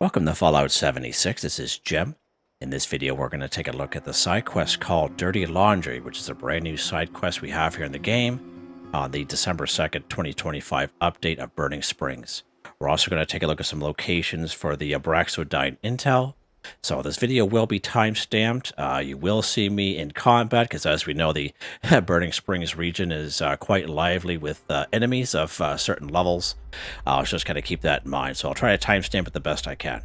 Welcome to Fallout 76. This is Jim. In this video, we're going to take a look at the side quest called Dirty Laundry, which is a brand new side quest we have here in the game on the December 2nd, 2025 update of Burning Springs. We're also going to take a look at some locations for the Abraxodyne Intel. So this video will be time-stamped. You will see me in combat, because as we know, the Burning Springs region is quite lively with enemies of certain levels. I'll just kind of keep that in mind. So I'll try to timestamp it the best I can.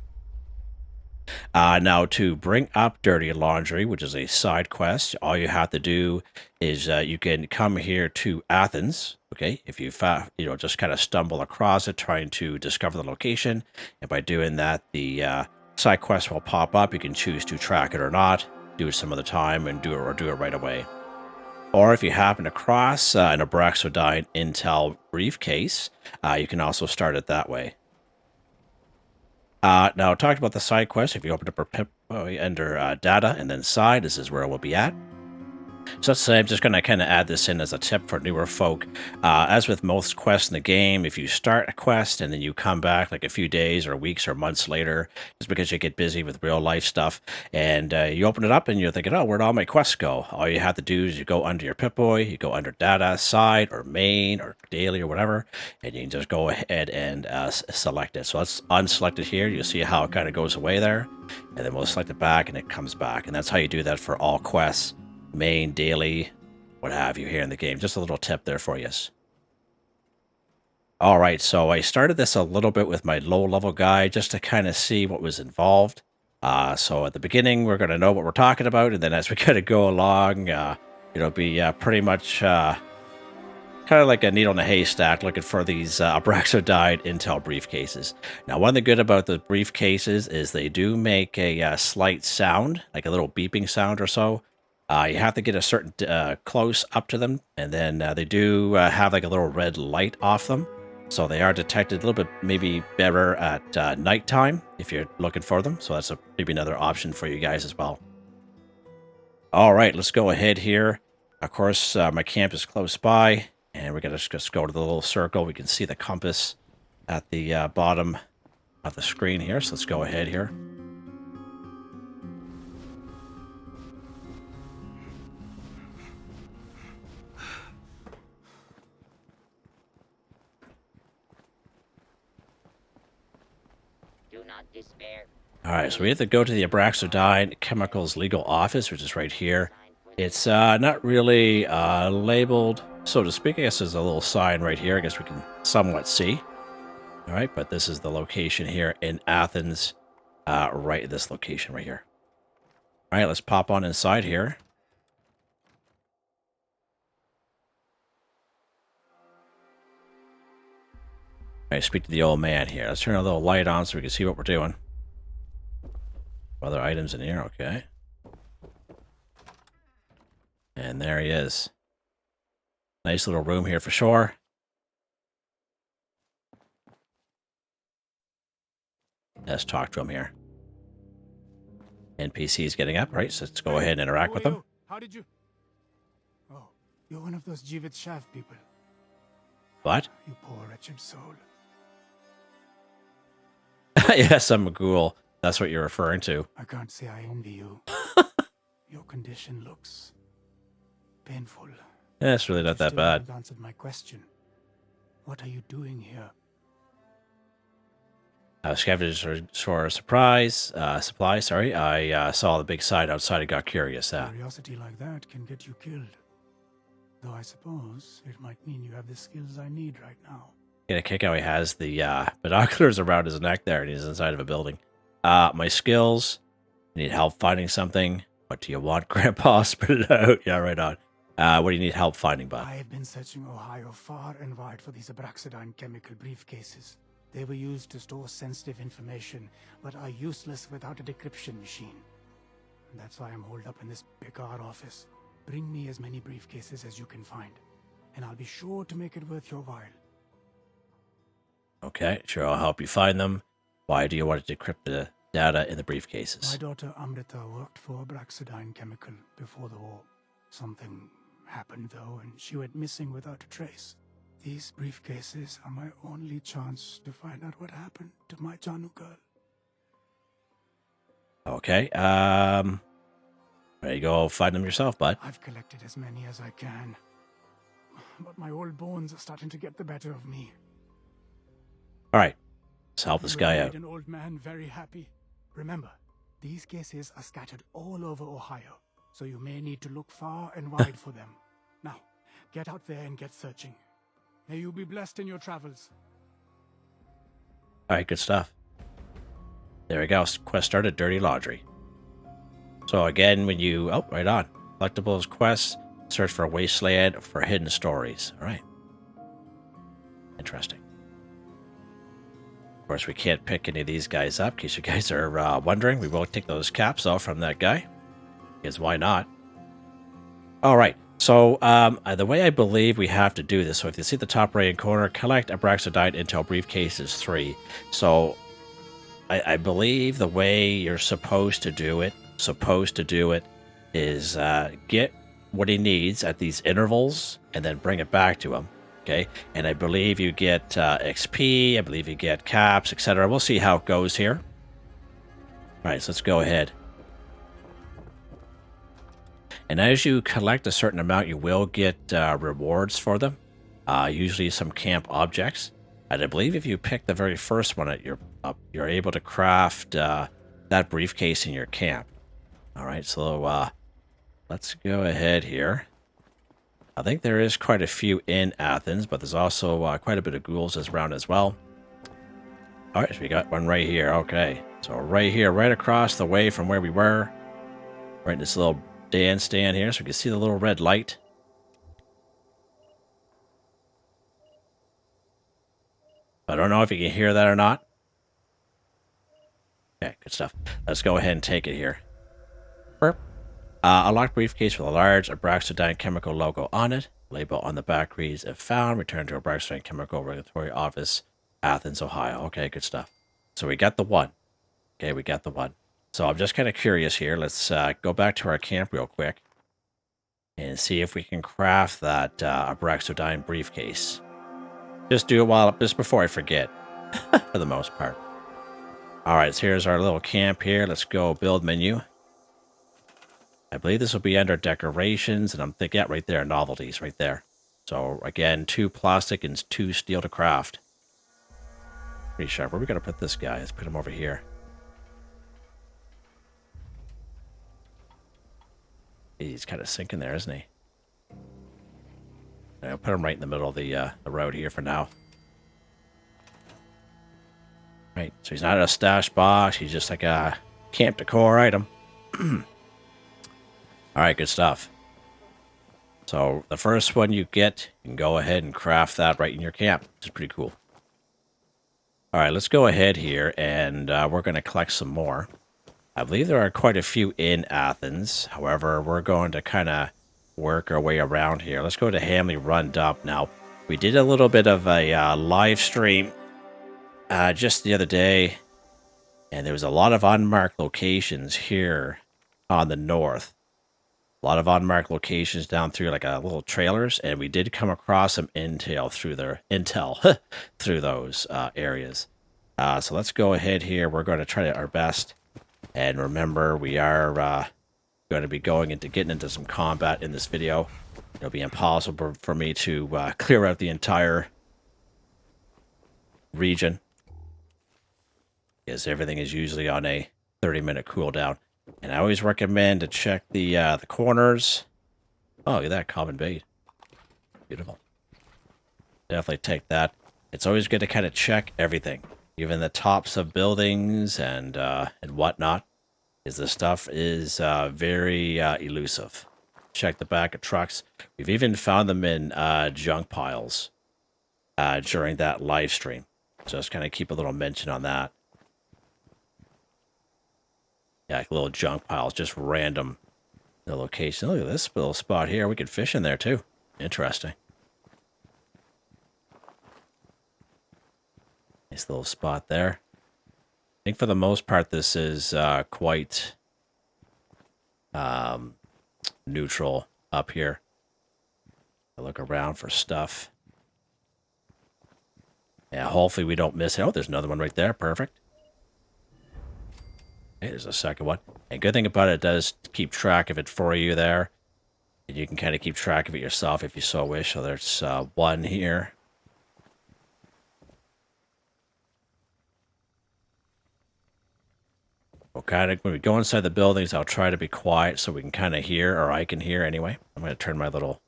Now, to bring up Dirty Laundry, which is a side quest, all you have to do is you can come here to Athens. Okay, if you just kind of stumble across it, trying to discover the location, and by doing that, the side quest will pop up. You can choose to track it or not, do it some other time, and do it right away. Or if you happen across an Abraxodyne Intel briefcase, you can also start it that way. Now, talked about the side quest. If you open up under data and then side, this is where we'll be at. So let's say I'm just going to kind of add this in as a tip for newer folk. As with most quests in the game, if you start a quest and then you come back like a few days or weeks or months later, just because you get busy with real life stuff, and you open it up and you're thinking, oh, where'd all my quests go? All you have to do is you go under your Pip-Boy, you go under data, side, or main, or daily, or whatever, and you can just go ahead and select it. So let's unselect it here. You'll see how it kind of goes away there, and then we'll select it back and it comes back. And that's how you do that for all quests. Main, daily, what have you here in the game. Just a little tip there for you. All right, so I started this a little bit with my low-level guy just to kind of see what was involved. So at the beginning, we're going to know what we're talking about, and then as we kind of go along, it'll be pretty much kind of like a needle in a haystack looking for these Abraxodyne Intel briefcases. Now, one thing good about the briefcases is they do make a slight sound, like a little beeping sound or so. You have to get a certain close up to them, and then they do have like a little red light off them. So they are detected a little bit maybe better at nighttime if you're looking for them. So that's maybe another option for you guys as well. All right, let's go ahead here. Of course, my camp is close by, and we're going to just go to the little circle. We can see the compass at the bottom of the screen here. So let's go ahead here. All right, so we have to go to the Abraxodyne Chemicals Legal Office, which is right here. It's not really labeled, so to speak. I guess there's a little sign right here. I guess we can somewhat see. All right, but this is the location here in Athens, right at this location right here. All right, let's pop on inside here. All right, speak to the old man here. Let's turn a little light on so we can see what we're doing. Other items in here, okay. And there he is. Nice little room here for sure. Let's talk to him here. NPC is getting up, right? So let's go ahead and interact with him. How did you? Oh, you're one of those Jivit Shav people. What? You poor wretched soul. Yes, I'm a ghoul. That's what you're referring to. I can't say I envy you. Your condition looks painful. Yeah, it's really not that bad. You answered my question. What are you doing here? Scavengers for supply. Sorry, I saw the big sign outside and got curious. Curiosity like that can get you killed. Though I suppose it might mean you have the skills I need right now. Get a kick out. He has the binoculars around his neck there, and he's inside of a building. My skills. You need help finding something. What do you want, Grandpa? Spit it out. Yeah, right on. What do you need help finding, bud? I have been searching Ohio far and wide for these Abraxodyne chemical briefcases. They were used to store sensitive information, but are useless without a decryption machine. And that's why I'm holed up in this bizarre office. Bring me as many briefcases as you can find, and I'll be sure to make it worth your while. Okay, sure, I'll help you find them. Why do you want to decrypt the data in the briefcases? My daughter Amrita worked for Abraxodyne Chemical before the war. Something happened, though, and she went missing without a trace. These briefcases are my only chance to find out what happened to my Janu girl. Okay. There you go. Find them yourself, bud. I've collected as many as I can. But my old bones are starting to get the better of me. All right. Let's help this You guy have out. made an old man very happy. Remember, these cases are scattered all over Ohio, so you may need to look far and wide for them. Now, get out there and get searching. May you be blessed in your travels. All right. Good stuff. There we go. Quest started. Dirty laundry. So again, when you... Oh, right on. Collectibles, quests, search for a wasteland for hidden stories. All right. Interesting. Of course, we can't pick any of these guys up. In case you guys are wondering, we will take those caps off from that guy. Because why not? All right. So the way I believe we have to do this, so if you see the top right-hand corner, collect Abraxodyne Intel Briefcases 3. So I believe the way you're supposed to do it is get what he needs at these intervals and then bring it back to him. Okay, and I believe you get XP, I believe you get caps, etc. We'll see how it goes here. All right, so let's go ahead. And as you collect a certain amount, you will get rewards for them, usually some camp objects. And I believe if you pick the very first one, you're able to craft that briefcase in your camp. All right, so let's go ahead here. I think there is quite a few in Athens, but there's also quite a bit of ghouls around as well. All right, so we got one right here. Okay, so right here, right across the way from where we were, right in this little dance stand here, so we can see the little red light. I don't know if you can hear that or not. Okay, good stuff. Let's go ahead and take it here. Burp. A locked briefcase with a large Abraxodyne chemical logo on it. Label on the back reads, if found, return to Abraxodyne Chemical Regulatory Office, Athens, Ohio. Okay, good stuff. So we got the one. Okay, we got the one. So I'm just kind of curious here. Let's go back to our camp real quick and see if we can craft that Abraxodyne briefcase. Just do it just before I forget, for the most part. All right, so here's our little camp here. Let's go build menu. I believe this will be under decorations, and I'm thinking, yeah, right there, novelties, right there. So again, 2 plastic and 2 steel to craft. Pretty sharp. Where are we going to put this guy? Let's put him over here. He's kind of sinking there, isn't he? I'll put him right in the middle of the road here for now. Right, so he's not a stash box. He's just like a camp decor item. All right, good stuff. So the first one you get, you can go ahead and craft that right in your camp, which is pretty cool. All right, let's go ahead here, and we're going to collect some more. I believe there are quite a few in Athens. However, we're going to kind of work our way around here. Let's go to Hamley Run Dump. Now, we did a little bit of a live stream just the other day, and there was a lot of unmarked locations here on the north. A lot of unmarked locations down through like little trailers, and we did come across some intel through those areas. So let's go ahead here. We're going to try our best, and remember, we are going to be getting into some combat in this video. It'll be impossible for me to clear out the entire region, because everything is usually on a 30-minute cooldown. And I always recommend to check the corners. Oh, look at that, common bait. Beautiful. Definitely take that. It's always good to kind of check everything, even the tops of buildings and whatnot, because this stuff is very elusive. Check the back of trucks. We've even found them in junk piles during that live stream. Just kind of keep a little mention on that. Yeah, like little junk piles, just random location. Look at this little spot here. We could fish in there too. Interesting. Nice little spot there. I think for the most part, this is quite neutral up here. I look around for stuff. Yeah, hopefully we don't miss it. Oh, there's another one right there. Perfect. Okay, there's a second one. And good thing about it does keep track of it for you there. And you can kind of keep track of it yourself if you so wish. So there's one here. We'll kind of, when we go inside the buildings, I'll try to be quiet so we can kind of hear, or I can hear anyway. I'm going to turn my little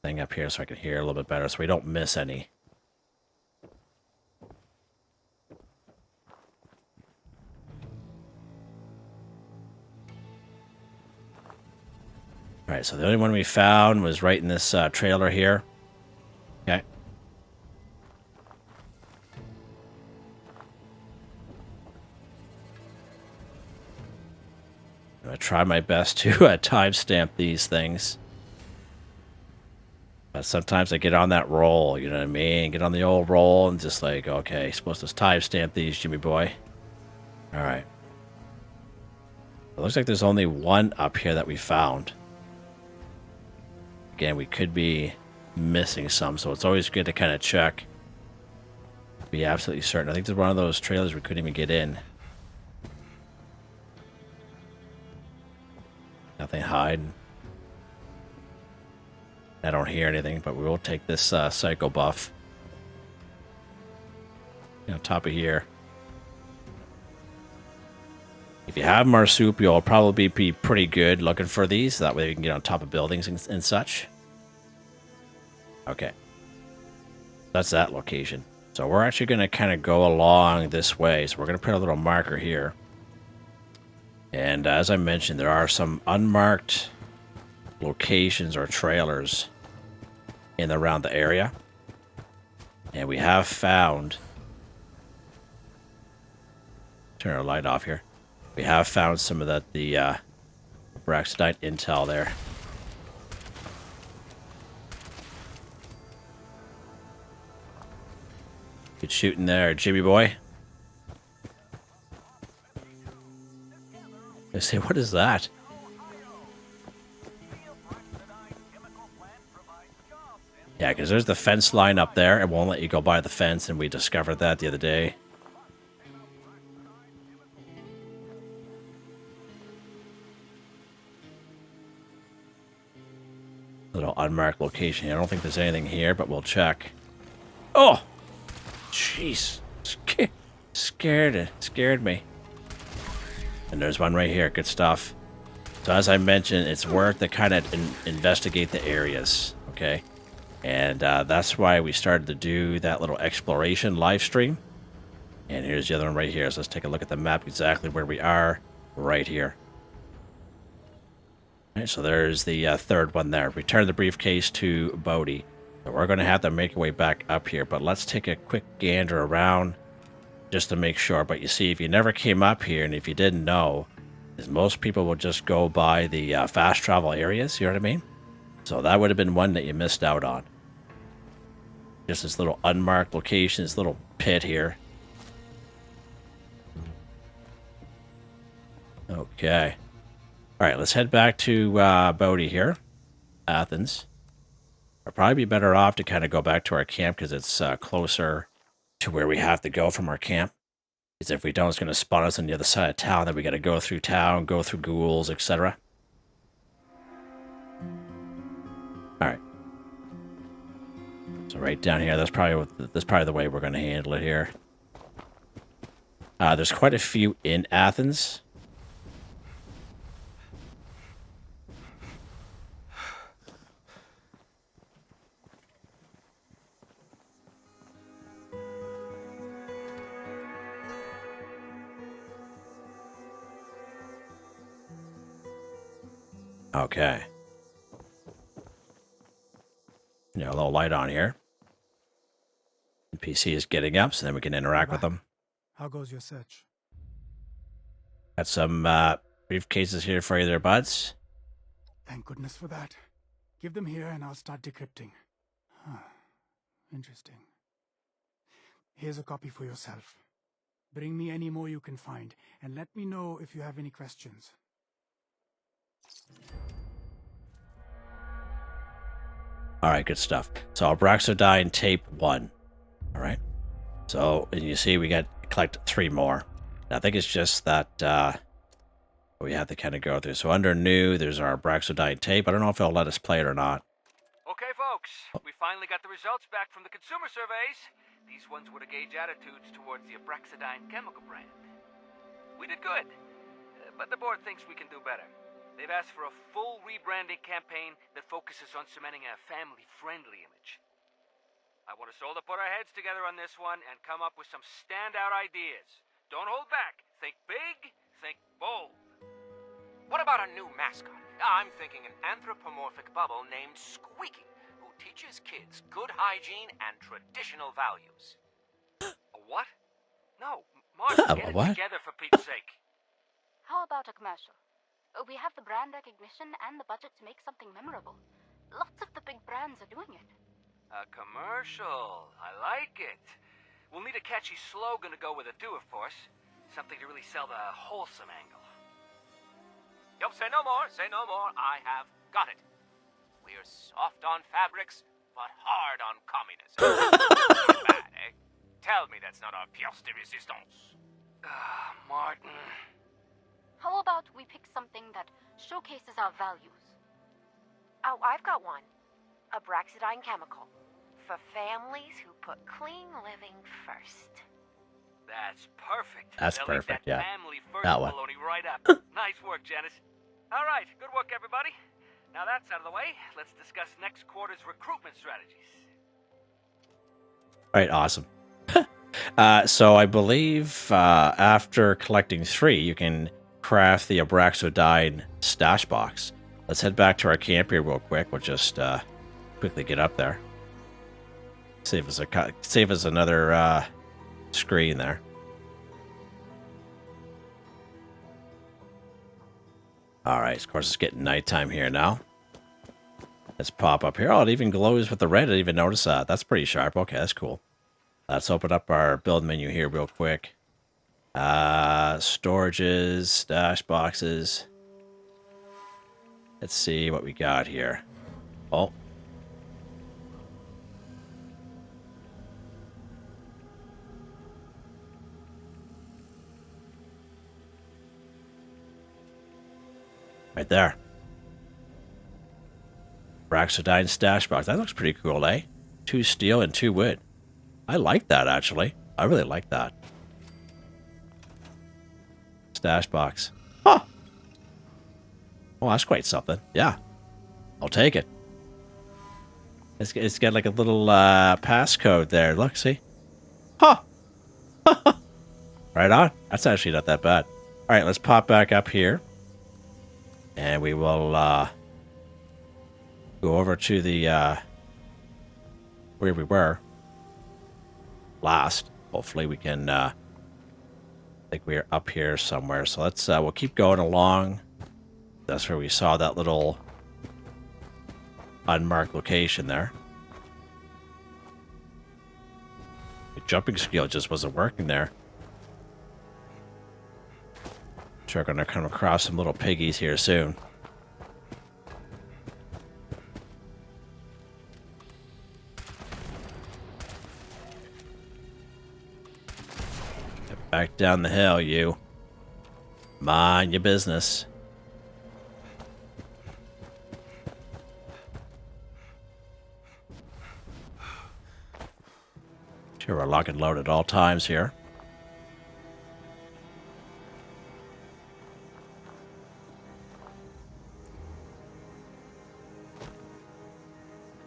thing up here so I can hear a little bit better so we don't miss any. All right, so the only one we found was right in this trailer here. Okay. I'm going to try my best to timestamp these things. But sometimes I get on that roll, you know what I mean? Get on the old roll and just like, okay, supposed to timestamp these, Jimmy boy. All right. It looks like there's only one up here that we found. Again, we could be missing some, so it's always good to kind of check. Be absolutely certain. I think there's one of those trailers we couldn't even get in. Nothing hiding. I don't hear anything, but we will take this psycho buff. On top of here. If you have Marsup, you'll probably be pretty good looking for these. That way you can get on top of buildings and such. Okay. That's that location. So we're actually going to kind of go along this way. So we're going to put a little marker here. And as I mentioned, there are some unmarked locations or trailers in and around the area. And we have found... Turn our light off here. We have found some of the Abraxodyne Intel there. Good shooting there, Jimmy boy. I say, what is that? Yeah, because there's the fence line up there. It won't let you go by the fence, and we discovered that the other day. Little unmarked location. I don't think there's anything here, but we'll check. Oh! Jeez. Scared me. And there's one right here. Good stuff. So as I mentioned, it's worth to kind of investigate the areas. Okay? And that's why we started to do that little exploration live stream. And here's the other one right here. So let's take a look at the map exactly where we are right here. All right, so there's the third one there. Return the briefcase to Bodhi. So we're going to have to make our way back up here. But let's take a quick gander around just to make sure. But you see, if you never came up here and if you didn't know, is most people will just go by the fast travel areas. You know what I mean? So that would have been one that you missed out on. Just this little unmarked location, this little pit here. Okay. All right, let's head back to Bodhi here, Athens. I'll probably be better off to kind of go back to our camp because it's closer to where we have to go from our camp. Because if we don't, it's going to spawn us on the other side of town. Then we got to go through town, go through ghouls, etc. All right. So right down here, that's probably the way we're going to handle it here. There's quite a few in Athens. Okay. A little light on here. The PC is getting up, so then we can interact with them. How goes your search? Got some briefcases here for you there, buds. Thank goodness for that. Give them here and I'll start decrypting. Huh. Interesting. Here's a copy for yourself. Bring me any more you can find, and let me know if you have any questions. All right, good stuff. So Abraxodyne Tape 1. All right. So, and you see we got collect 3 more. I think it's just that we have to kind of go through. So under new, there's our Abraxodyne Tape. I don't know if it'll let us play it or not. Okay, folks, we finally got the results back from the consumer surveys. These ones were to gauge attitudes towards the Abraxodyne chemical brand. We did good, but the board thinks we can do better. They've asked for a full rebranding campaign that focuses on cementing a family-friendly image. I want us all to put our heads together on this one and come up with some standout ideas. Don't hold back. Think big, think bold. What about a new mascot? I'm thinking an anthropomorphic bubble named Squeaky, who teaches kids good hygiene and traditional values. A what? No, Martin, get it What? together for Pete's sake. How about a commercial? We have the brand recognition and the budget to make something memorable. Lots of the big brands are doing it. A commercial. I like it. We'll need a catchy slogan to go with it too, of course. Something to really sell the wholesome angle. Yup, say no more, say no more. I have got it. We're soft on fabrics, but hard on communism. Not bad, eh? Tell me that's not our pièce de résistance. Martin. How about we pick something that showcases our values? Oh, I've got one. Abraxodyne Chemical. For families who put clean living first. That's perfect. That's They'll eat perfect, that yeah. Family first That one. baloney right up. Nice work, Janice. All right, good work, everybody. Now that's out of the way, let's discuss next quarter's recruitment strategies. All right, awesome. So I believe after collecting 3, you can craft the Abraxodyne Stash Box. Let's head back to our camp here real quick. We'll just quickly get up there. Save us another screen there. All right, of course it's getting nighttime here now. Let's pop up here. Oh, it even glows with the red. I didn't even notice that. That's pretty sharp. Okay, that's cool. Let's open up our build menu here real quick. Storages, stash boxes. Let's see what we got here. Oh. Right there. Abraxodyne Stash Box. That looks pretty cool, eh? 2 steel and 2 wood. I like that, actually. I really like that. Stash box. Huh. Oh, that's quite something. Yeah. I'll take it. It's got like a little passcode there. Look, see? Huh. Right on. That's actually not that bad. All right, let's pop back up here. And we will go over to the where we were last. Hopefully we can I think we're up here somewhere. So let's we'll keep going along. That's where we saw that little unmarked location there. The jumping skill just wasn't working there. Sure, gonna come across some little piggies here soon. Get back down the hill, you. Mind your business. Sure, we're lock and load at all times here.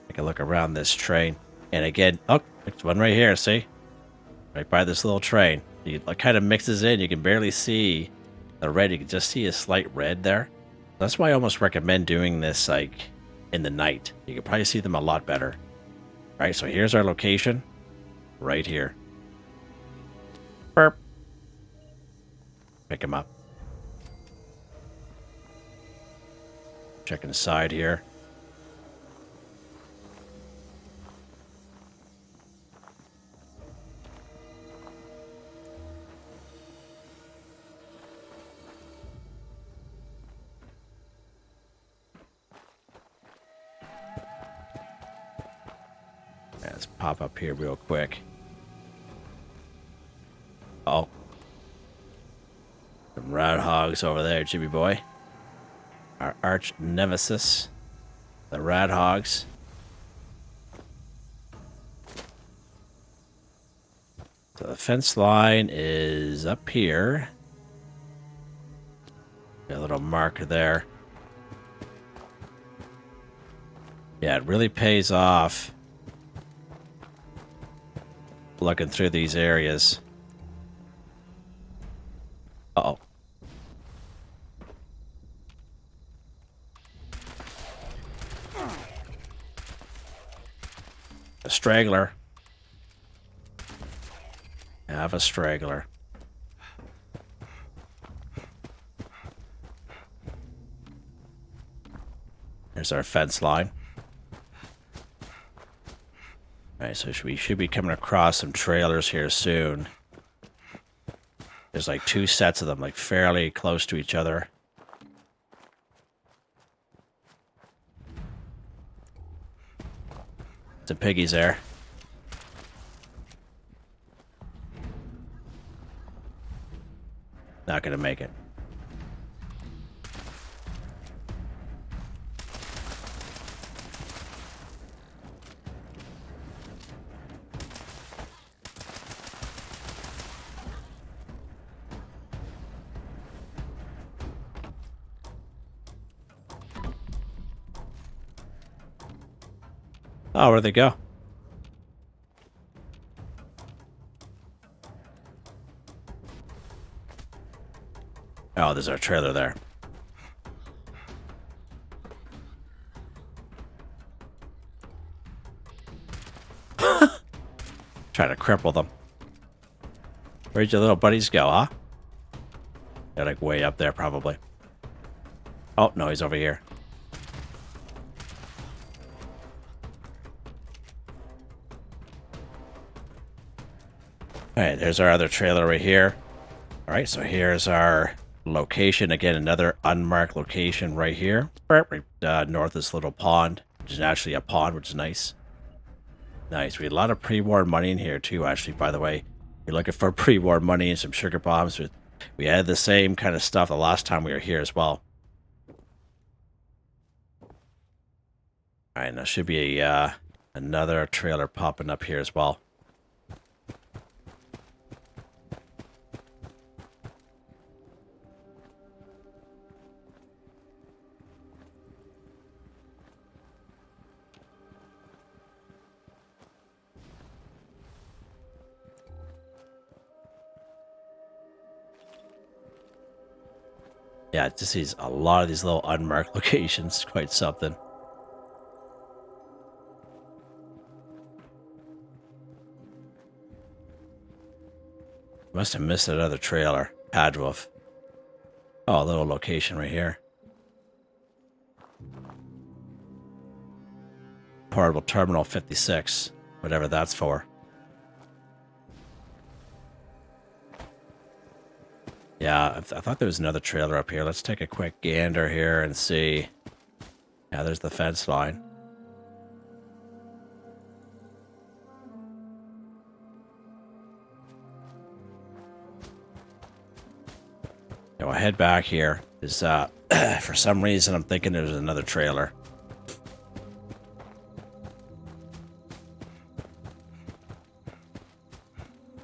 Take a look around this train. And again, oh, there's one right here, see? Right by this little train. It kind of mixes in. You can barely see the red. You can just see a slight red there. That's why I almost recommend doing this like in the night. You can probably see them a lot better. All right, so here's our location. Right here. Burp. Pick him up. Checking the side here. Let's pop up here real quick. Oh. Some rat hogs over there, Jimmy boy. Our arch nemesis. The rat hogs. So the fence line is up here. Got a little marker there. Yeah, it really pays off looking through these areas. Uh-oh. A straggler. Have a straggler. There's our fence line. Alright, so we should be coming across some trailers here soon. There's like 2 sets of them, like fairly close to each other. Some piggies there. Not gonna make it. Oh, where'd they go? Oh, there's our trailer there. Trying to cripple them. Where'd your little buddies go, huh? They're like way up there, probably. Oh, no, he's over here. Alright, there's our other trailer right here. Alright, so here's our location. Again, another unmarked location right here. Right north of this little pond, which is actually a pond, which is nice. Nice. We had a lot of pre-war money in here, too, actually, by the way. If you're looking for pre-war money and some sugar bombs. We had the same kind of stuff the last time we were here as well. Alright, and there should be a, another trailer popping up here as well. Yeah, it just sees a lot of these little unmarked locations. Quite something. Must have missed that other trailer. Padwolf. Oh, a little location right here. Portable Terminal 56. Whatever that's for. Yeah, I thought there was another trailer up here. Let's take a quick gander here and see. Yeah, there's the fence line. Yeah, we'll head back here. Is for some reason I'm thinking there's another trailer.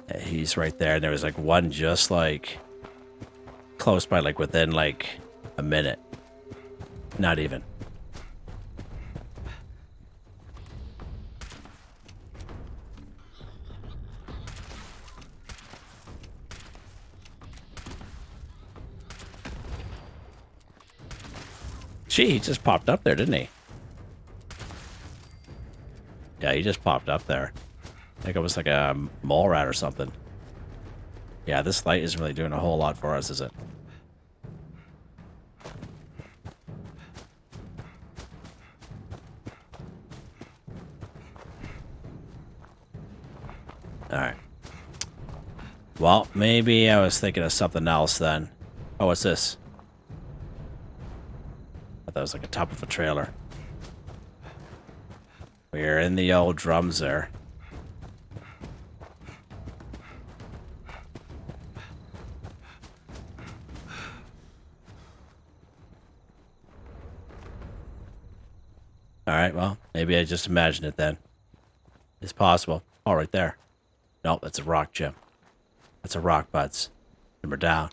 Yeah, he's right there, and there was like one just like close by, like within like a minute. Not even. Gee, he just popped up there, didn't he? Yeah, he just popped up there. I think it was like a mole rat or something. Yeah, this light isn't really doing a whole lot for us, is it? Alright. Well, maybe I was thinking of something else then. Oh, what's this? I thought that was like a top of a trailer. We're in the old drums there. Alright, well, maybe I just imagined it then. It's possible. Oh, right there. Nope, that's a rock gem. That's a rock, buds. And we're down.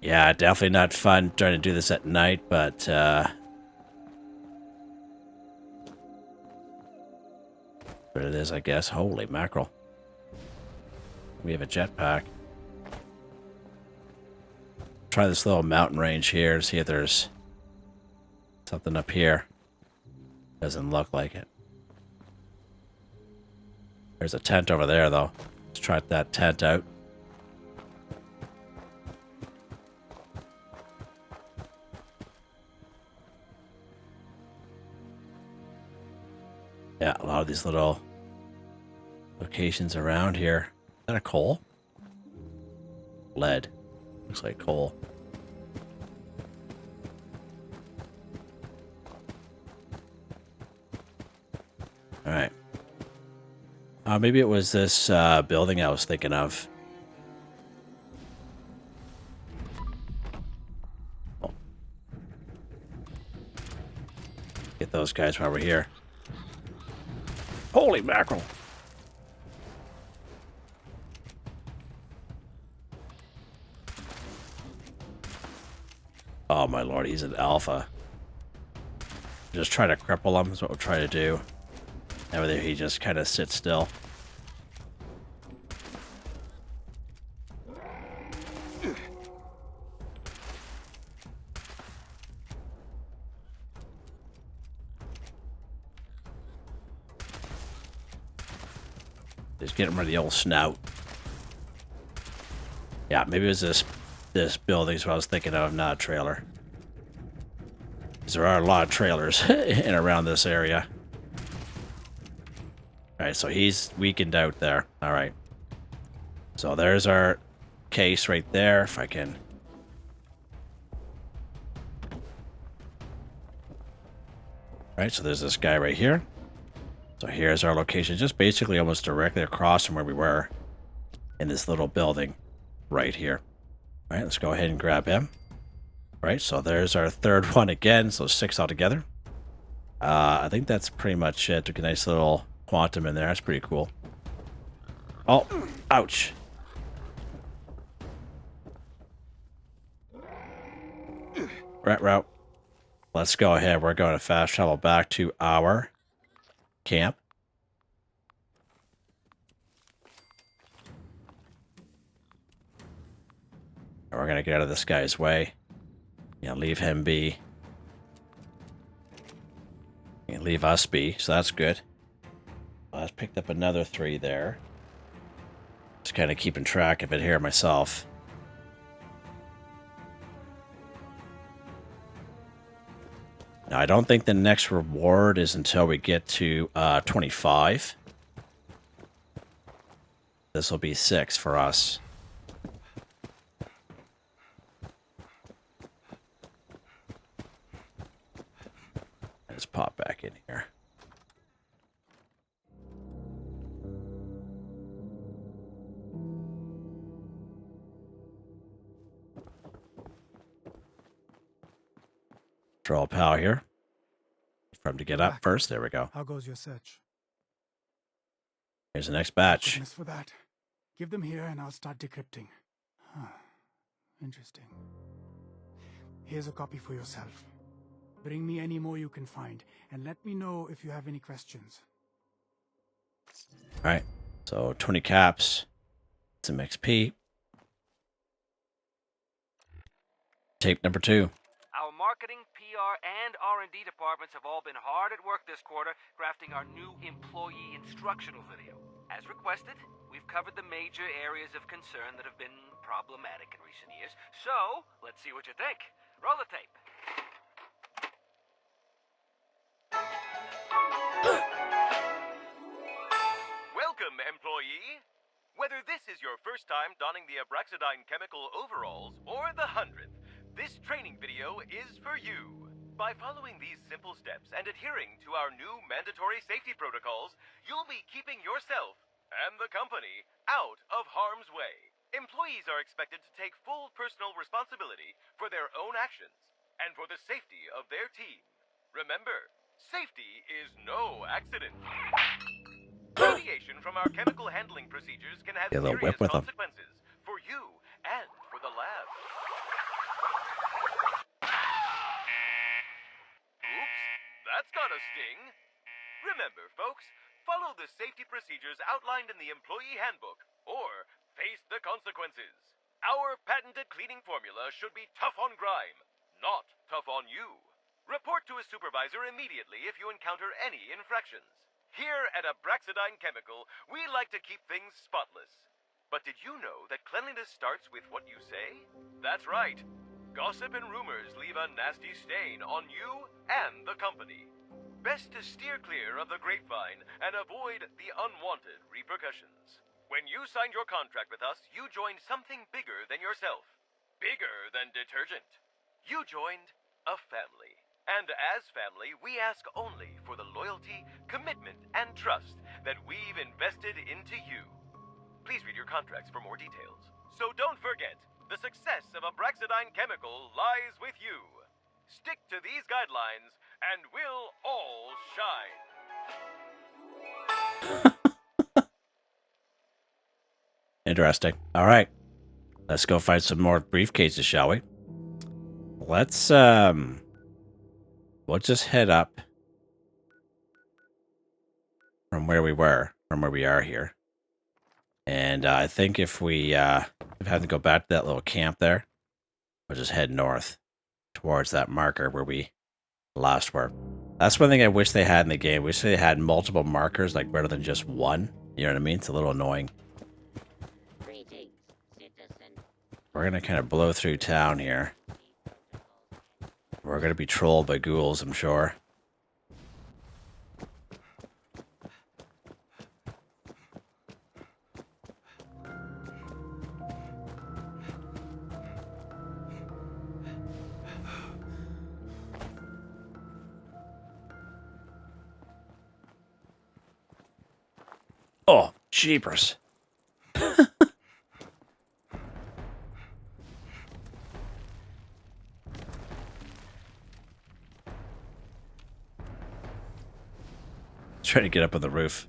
Yeah, definitely not fun trying to do this at night, but, but it is, I guess. Holy mackerel. We have a jetpack. Try this little mountain range here to see if there's something up here. Doesn't look like it. There's a tent over there, though. Let's try that tent out. Yeah, a lot of these little locations around here. Is that a coal? Lead. Looks like coal. Alright. Maybe it was this building I was thinking of. Oh. Get those guys while we're here. Holy mackerel! Oh my lord, he's an alpha. Just try to cripple him is what we'll try to do. Over there, he just kind of sits still. Just get him rid of the old snout. Yeah, maybe it was this building is what I was thinking of, not a trailer. Because there are a lot of trailers in and around this area. Alright, so he's weakened out there. Alright. So there's our case right there, if I can. Alright, so there's this guy right here. So here's our location, just basically almost directly across from where we were in this little building right here. All right, let's go ahead and grab him. All right, so there's our third one again, so 6 altogether. I think that's pretty much it. Took a nice little quantum in there. That's pretty cool. Oh, ouch. Right route. Let's go ahead. We're going to fast travel back to our camp. And we're going to get out of this guy's way. Yeah, leave him be. And leave us be, so that's good. Well, I've picked up another 3 there. Just kind of keeping track of it here myself. Now, I don't think the next reward is until we get to 25. This will be 6 for us. Let's pop back in here. Troll pal here. For him to get up first. There we go. How goes your search? Here's the next batch. Goodness for that. Give them here and I'll start decrypting. Huh. Interesting. Here's a copy for yourself. Bring me any more you can find, and let me know if you have any questions. Alright, so 20 caps, some XP. Tape number 2. Our marketing, PR, and R&D departments have all been hard at work this quarter crafting our new employee instructional video. As requested, we've covered the major areas of concern that have been problematic in recent years. So, let's see what you think. Roll the tape. Welcome, employee. Whether this is your first time donning the Abraxodyne chemical overalls or the 100th, this training video is for you. By following these simple steps and adhering to our new mandatory safety protocols, you'll be keeping yourself and the company out of harm's way. Employees are expected to take full personal responsibility for their own actions and for the safety of their team. Remember, safety is no accident. Deviation from our chemical handling procedures can have Get a little serious whip with 'em. consequences for you and for the lab. Oops, that's got a sting. Remember, folks, follow the safety procedures outlined in the employee handbook or face the consequences. Our patented cleaning formula should be tough on grime, not tough on you. Report to a supervisor immediately if you encounter any infractions. Here at Abraxodyne Chemical, we like to keep things spotless. But did you know that cleanliness starts with what you say? That's right. Gossip and rumors leave a nasty stain on you and the company. Best to steer clear of the grapevine and avoid the unwanted repercussions. When you signed your contract with us, you joined something bigger than yourself. Bigger than detergent. You joined a family. And as family, we ask only for the loyalty, commitment, and trust that we've invested into you. Please read your contracts for more details. So don't forget, the success of Abraxodyne Chemical lies with you. Stick to these guidelines, and we'll all shine. Interesting. All right. Let's go find some more briefcases, shall we? Let's, we'll just head up from where we are here. And I think if we have to go back to that little camp there, we'll just head north towards that marker where we last were. That's one thing I wish they had in the game. I wish they had multiple markers, like rather than just one. You know what I mean? It's a little annoying. We're going to kind of blow through town here. We're going to be trolled by ghouls, I'm sure. Oh, jeepers. Trying to get up on the roof.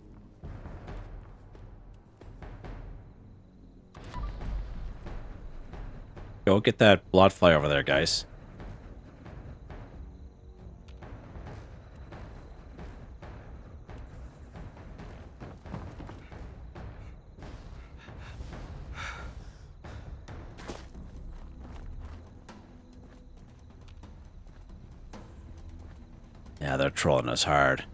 Go get that blood fly over there, guys. Yeah, they're trolling us hard.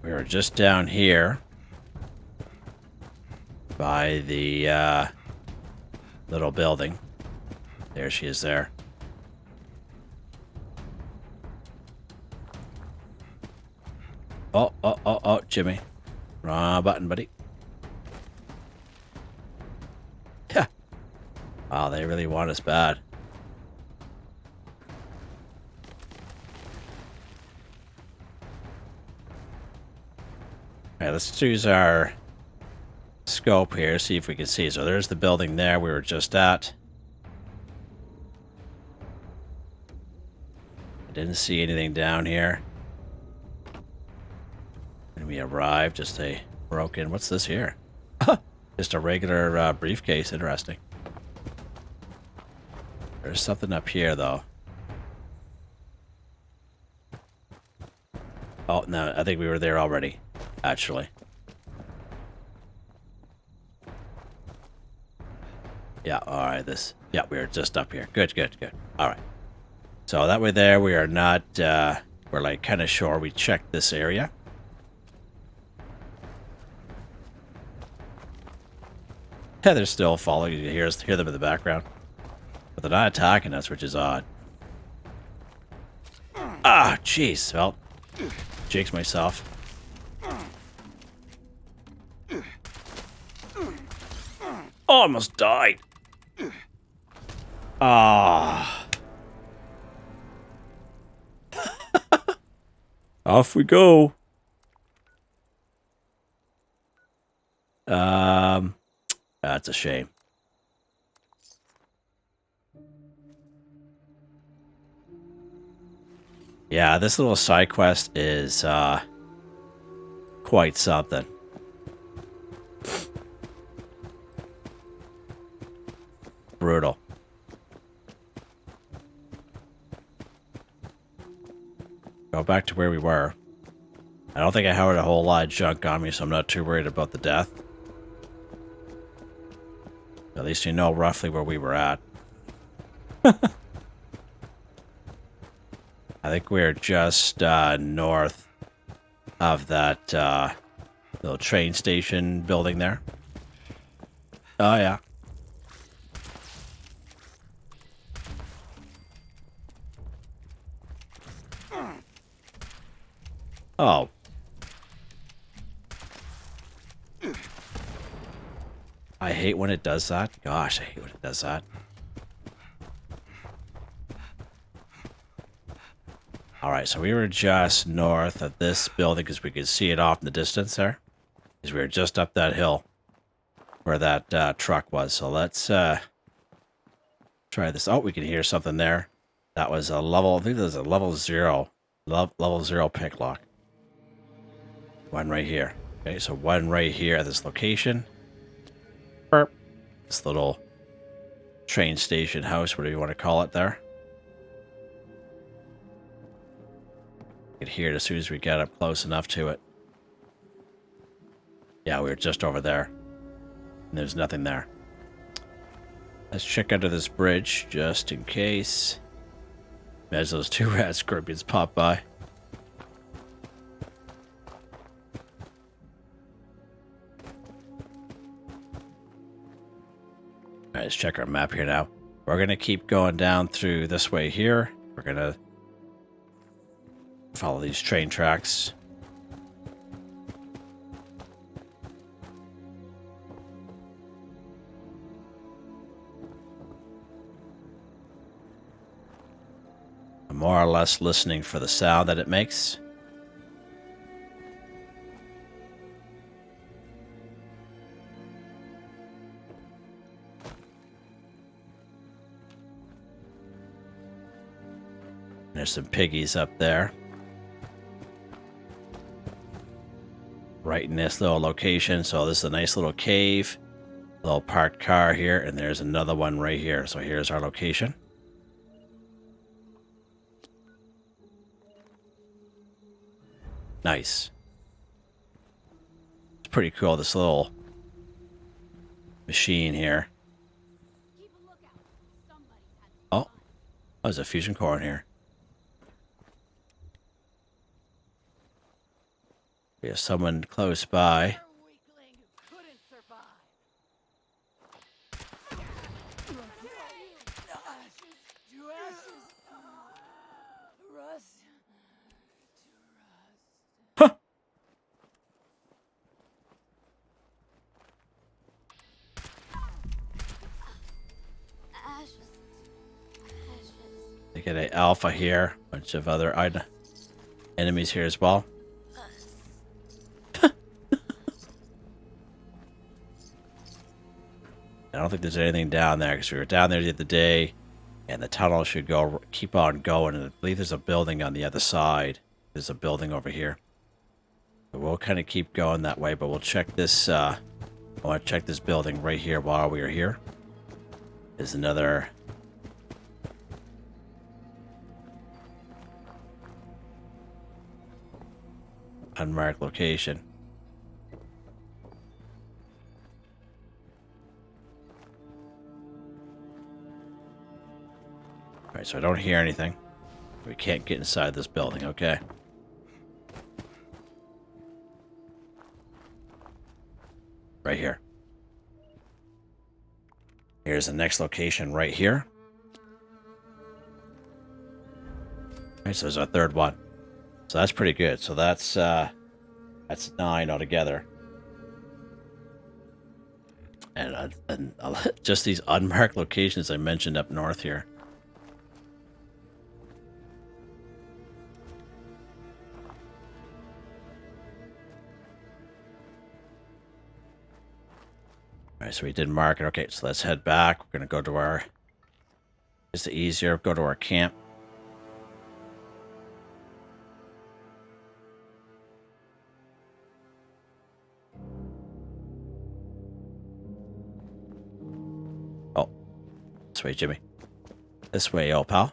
We were just down here by the little building. There she is there. Oh, Jimmy. Wrong button, buddy. Yeah. Wow, they really want us bad. Alright, let's use our scope here, see if we can see. So there's the building there we were just at. I didn't see anything down here. When we arrived, just a broken... What's this here? Just a regular briefcase. Interesting. There's something up here, though. Oh, no, I think we were there already. Actually. Yeah, alright, yeah, we were just up here. Good. Alright. So that way there, we are not, we're like kind of sure we checked this area. Yeah, they're still following. You hear them in the background. But they're not attacking us, which is odd. Ah, jeez. Well, jinxed myself. Oh, almost died. Ah. Off we go. That's a shame. Yeah, this little side quest is quite something. Brutal. Go back to where we were. I don't think I had a whole lot of junk on me, so I'm not too worried about the death. At least you know roughly where we were at. I think we're just north of that little train station building there. Oh, yeah. Oh. I hate when it does that. Gosh, I hate when it does that. Alright, so we were just north of this building because we could see it off in the distance there. Because we were just up that hill where that truck was. So let's try this. Oh, we can hear something there. That was a level, I think that was a level 0. Level 0 pick lock. One right here. Okay, so one right here at this location. Burp. This little train station house, whatever you want to call it there. You could hear it as soon as we got up close enough to it. Yeah, we were just over there. And there's nothing there. Let's check under this bridge, just in case. As those 2 rat scorpions pop by. Alright, let's check our map here now. We're going to keep going down through this way here. We're going to follow these train tracks. I'm more or less listening for the sound that it makes. There's some piggies up there. Right in this little location. So this is a nice little cave. Little parked car here. And there's another one right here. So here's our location. Nice. It's pretty cool, this little machine here. Oh, there's a fusion core in here. We have someone close by. Huh. They get an alpha here. Bunch of other enemies here as well. I don't think there's anything down there because we were down there the other day, and the tunnel should go keep on going. And I believe there's a building on the other side. There's a building over here. So we'll kind of keep going that way, but we'll check this. I want to check this building right here while we are here. There's another. Unmarked location. Alright, so I don't hear anything. We can't get inside this building, okay? Right here. Here's the next location right here. Alright, so there's our third one. So that's pretty good. So that's 9 altogether. And just these unmarked locations I mentioned up north here. Alright, right, so we did mark it. Okay, so let's head back. We're going to go to our... It's the easier. Go to our camp. Oh. This way, Jimmy. This way, old pal.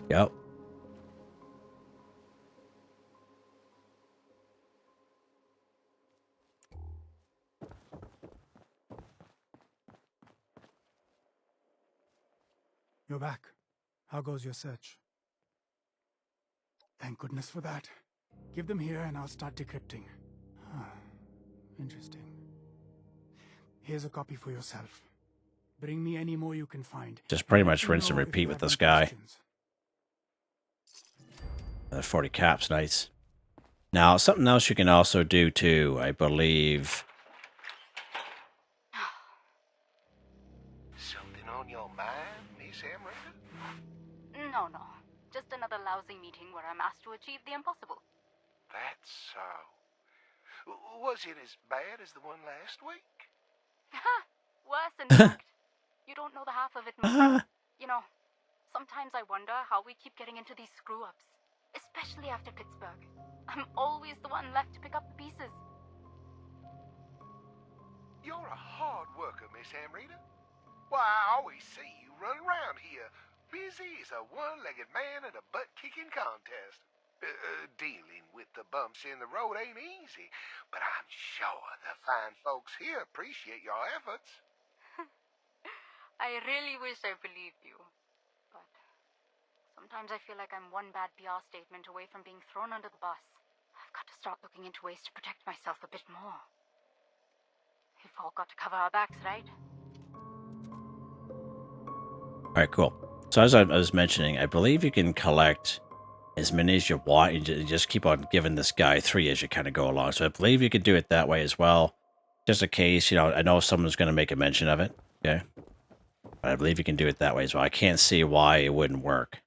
Yep. You're back. How goes your search? Thank goodness for that. Give them here and I'll start decrypting. Huh. Interesting. Here's a copy for yourself. Bring me any more you can find. Just pretty Let much me rinse and know if repeat you with have this any guy. questions. 40 caps, nice. Now, something else you can also do too, I believe. Something on your mind, Miss Amrita? No. Just another lousy meeting where I'm asked to achieve the impossible. That's so. Was it as bad as the one last week? Worse, in fact. You don't know the half of it, my friend. You know, sometimes I wonder how we keep getting into these screw-ups. Especially after Pittsburgh. I'm always the one left to pick up the pieces. You're a hard worker, Miss Amrita. Why, I always see you run around here, busy as a one-legged man at a butt-kicking contest. Dealing with the bumps in the road ain't easy, but I'm sure the fine folks here appreciate your efforts. I really wish I believed you. But sometimes I feel like I'm one bad PR statement away from being thrown under the bus. I've got to start looking into ways to protect myself a bit more. We've all got to cover our backs, right? All right, cool. So as I was mentioning, I believe you can collect as many as you want. You just keep on giving this guy 3 as you kind of go along. So I believe you could do it that way as well. Just in case, you know, I know someone's going to make a mention of it. Okay. But I believe you can do it that way as well. I can't see why it wouldn't work.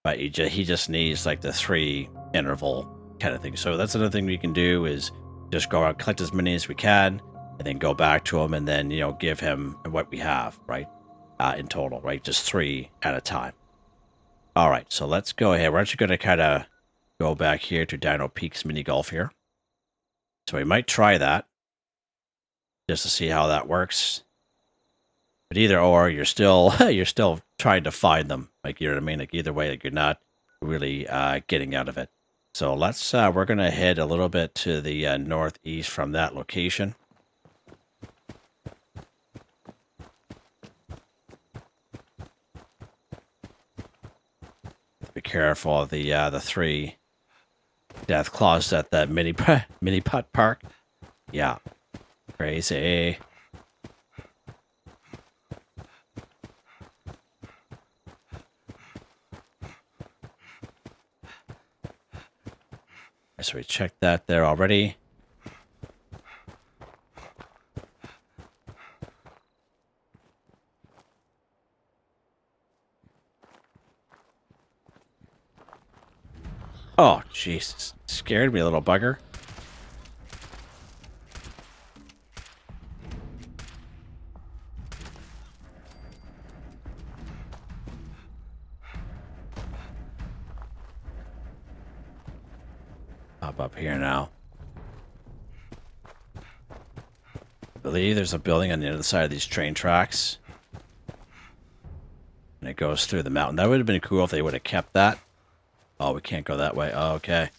But he just needs like the 3 interval kind of thing. So that's another thing we can do is just go out, collect as many as we can, and then go back to him and then, you know, give him what we have, right? In total, right? Just 3 at a time. All right, so let's go ahead. We're actually going to kind of go back here to Dino Peaks Mini Golf here. So we might try that just to see how that works. But either or, you're still trying to find them. Like, you know what I mean? Like, either way, like, you're not really getting out of it. So let's we're gonna head a little bit to the northeast from that location. Be careful of the 3 death claws at that mini putt park. Yeah, crazy. So we checked that there already. Oh, jeez. Scared me, little bugger. Up here now. I believe there's a building on the other side of these train tracks. And it goes through the mountain. That would have been cool if they would have kept that. Oh, we can't go that way. Oh, okay.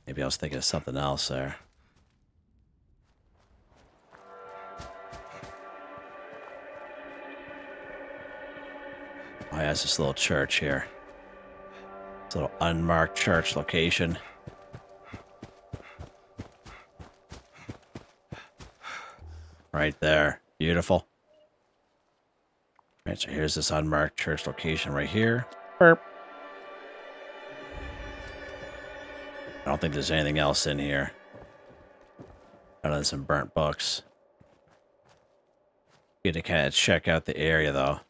Maybe I was thinking of something else there. Oh, yeah, it's this little church here. This little unmarked church location. Right there. Beautiful. Right, so here's this unmarked church location right here. Burp. I don't think there's anything else in here. Other than some burnt books. Get to kind of check out the area, though.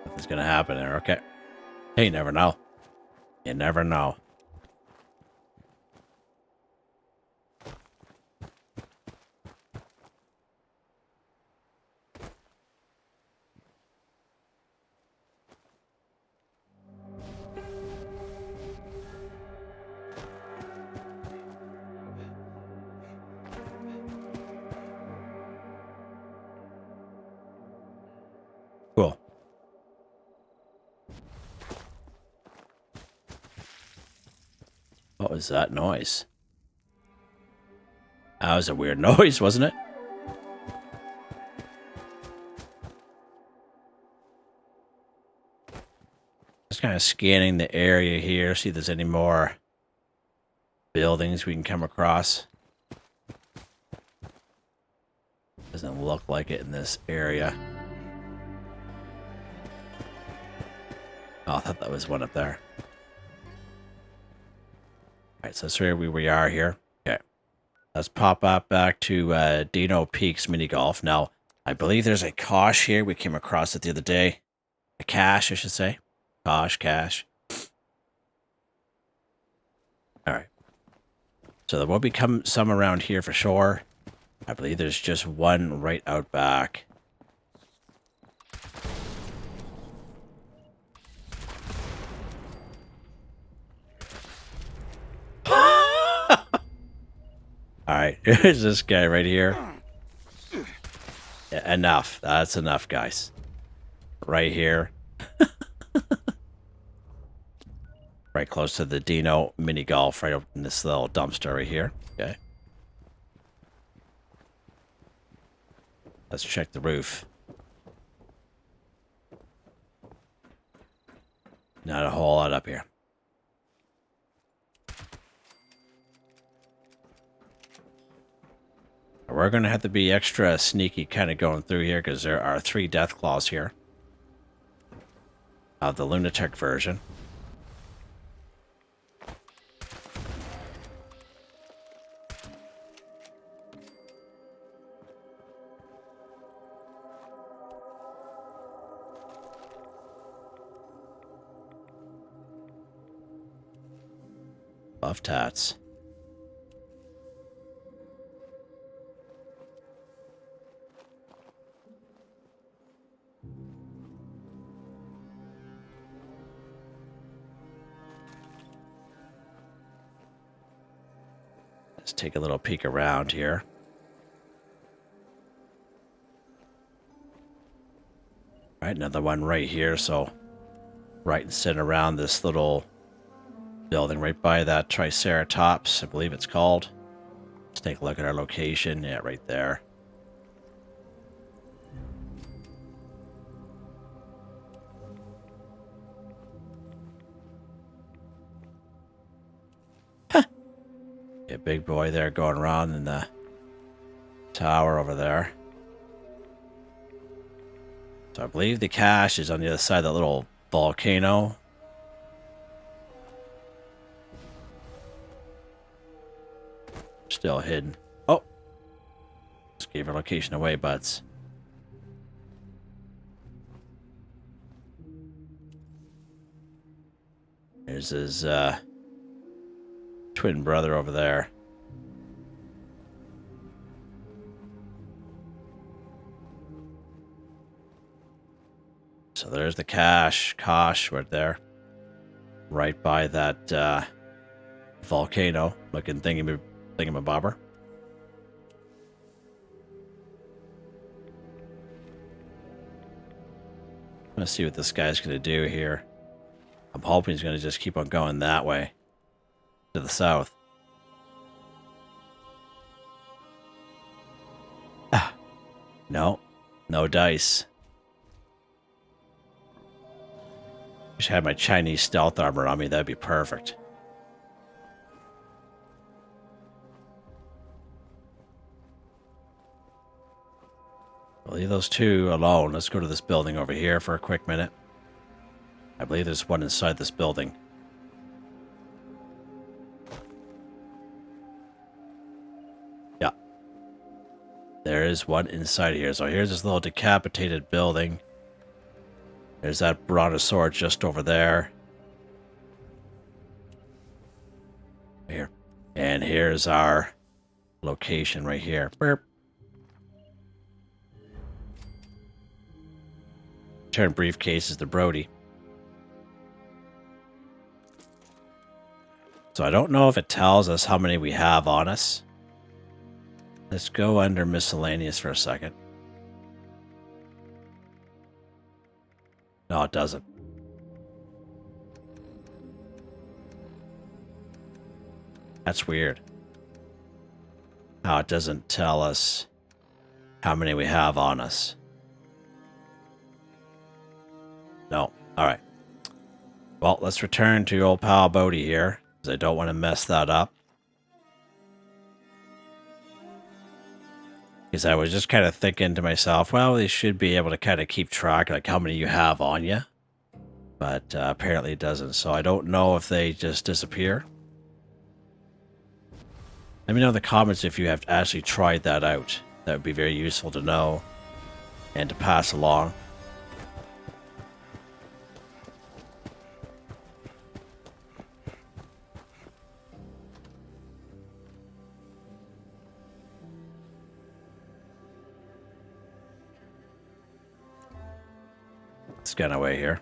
Nothing's gonna happen there, okay. Hey, you never know. You never know. Cool. What was that noise? That was a weird noise, wasn't it? Just kind of scanning the area here, see if there's any more buildings we can come across. Doesn't look like it in this area. Oh, I thought that was one up there. Alright, so that's where we are here. Okay. Let's pop up back to Dino Peaks Mini Golf. Now, I believe there's a cache here. We came across it the other day. A cache, I should say. Cache. Alright. So there will be some around here for sure. I believe there's just one right out back. Alright, here's this guy right here. Yeah, enough. That's enough, guys. Right here. Right close to the Dino mini golf, right up in this little dumpster right here. Okay. Let's check the roof. Not a whole lot up here. We're going to have to be extra sneaky kind of going through here because there are 3 death claws here. Of the lunatic version. Buff tats. Let's take a little peek around here. All right, another one right here. So right and sitting around this little building right by that Triceratops, I believe it's called. Let's take a look at our location. Yeah, right there. A big boy there going around in the tower over there. So I believe the cache is on the other side of that little volcano. Still hidden. Oh! Just gave our location away, butts. There's his twin brother over there. So there's the cache right there. Right by that volcano looking thingamabobber. Let's see what this guy's going to do here. I'm hoping he's going to just keep on going that way. To the south. Ah. No. No dice. Wish I had my Chinese stealth armor on me. That'd be perfect. I'll leave those 2 alone. Let's go to this building over here for a quick minute. I believe there's one inside this building. Yeah. There is one inside here. So here's this little decapitated building. There's that brontosaurus just over there. Here. And here's our location right here. Burp. Turn briefcases to Brody. So I don't know if it tells us how many we have on us. Let's go under miscellaneous for a second. No, it doesn't. That's weird. How it doesn't tell us how many we have on us. No. Alright. Well, let's return to old pal Bodhi here, because I don't want to mess that up. Because I was just kind of thinking to myself, well, they should be able to kind of keep track of like how many you have on you. But apparently it doesn't. So I don't know if they just disappear. Let me know in the comments if you have actually tried that out. That would be very useful to know and to pass along. Scan away here.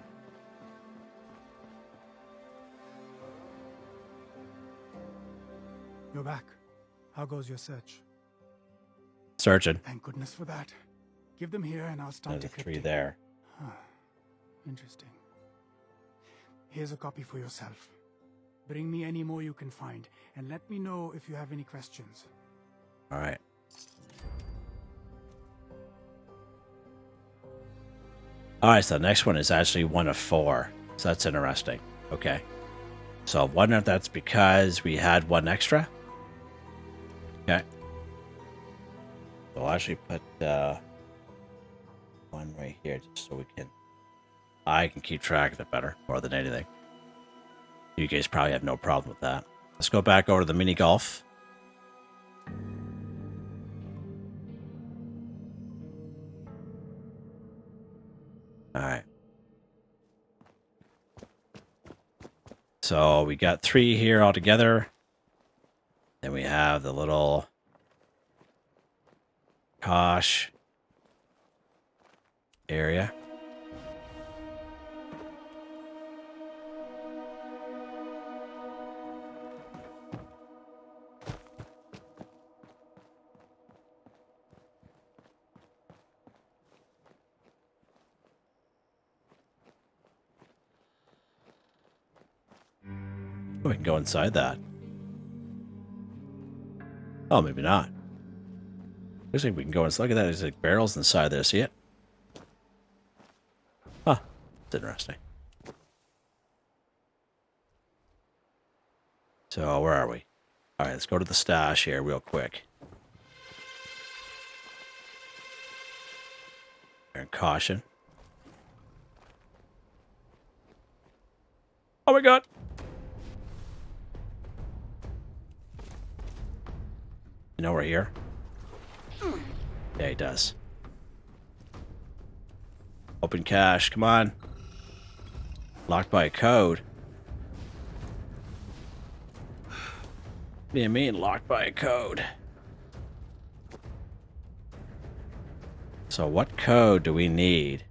You're back. How goes your search? Searching. Thank goodness for that. Give them here and I'll start There's a decrypting. tree there. Huh. Interesting. Here's a copy for yourself. Bring me any more you can find, and let me know if you have any questions. Alright. Alright, so the next one is actually one of 4. So that's interesting. Okay. So I wonder if that's because we had one extra. Okay. So I'll actually put one right here just so I can keep track of it better, more than anything. You guys probably have no problem with that. Let's go back over to the mini golf. Alright. So we got 3 here altogether. Then we have the little Kosh area. Oh, we can go inside that. Oh, maybe not. Looks like we can go inside. Look at that. There's like barrels inside there. See it? Huh. It's interesting. So, where are we? Alright, let's go to the stash here real quick. And caution. Oh my god! You know we're here? Yeah, he does. Open cache, come on. Locked by a code. What do you mean, locked by a code? So what code do we need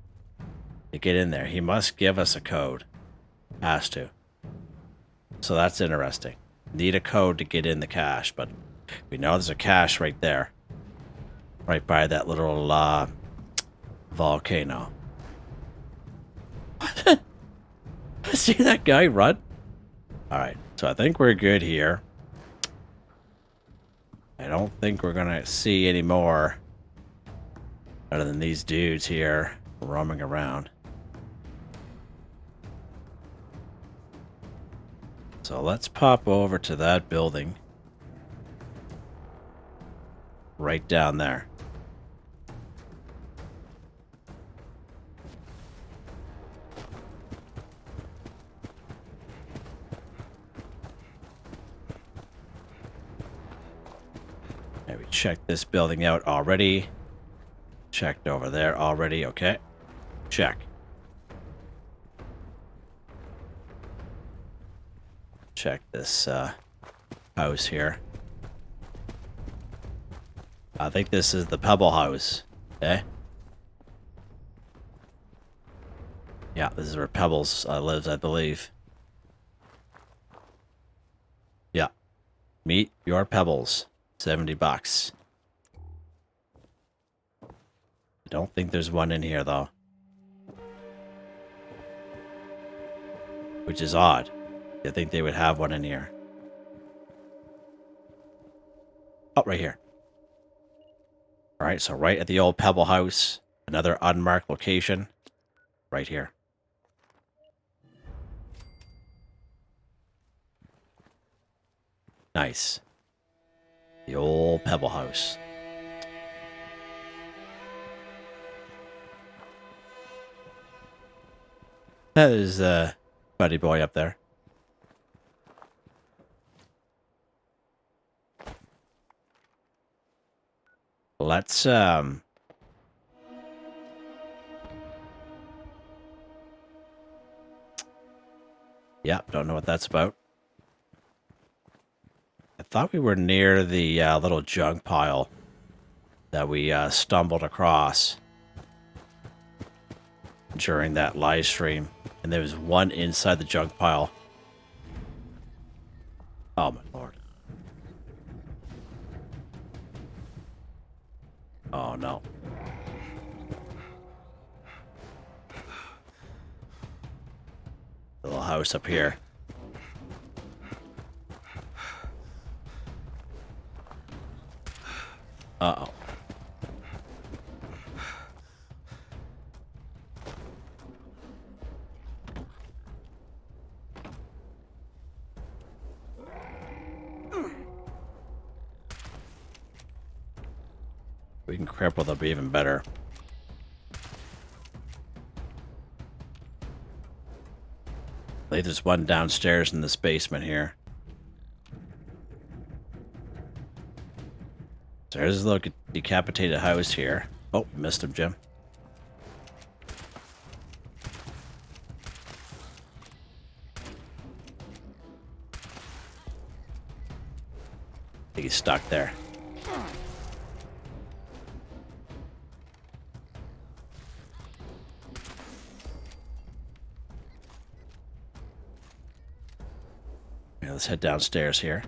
to get in there? He must give us a code. Has to. So that's interesting. Need a code to get in the cache, but we know there's a cache right there. Right by that little volcano. What? See that guy run? Alright, so I think we're good here. I don't think we're gonna see any more other than these dudes here roaming around. So let's pop over to that building. Right down there. checked this building out already. Checked over there already. Okay. Check. Check this house here. I think this is the Pebble House. Okay. Yeah, this is where Pebbles lives, I believe. Yeah. Meet your Pebbles. $70. I don't think there's one in here, though. Which is odd. I think they would have one in here. Oh, right here. Alright, so right at the old Pebble House. Another unmarked location. Right here. Nice. The old Pebble House. That is buddy boy up there. Let's yeah, don't know what that's about. I thought we were near the little junk pile that we stumbled across during that live stream. And there was one inside the junk pile. Oh, my lord. Oh, no. The little house up here. Uh-oh. We can cripple, they'll be even better. I believe there's one downstairs in this basement here. So there's a little decapitated house here. Oh, missed him, Jim. I think he's stuck there. Yeah, let's head downstairs here.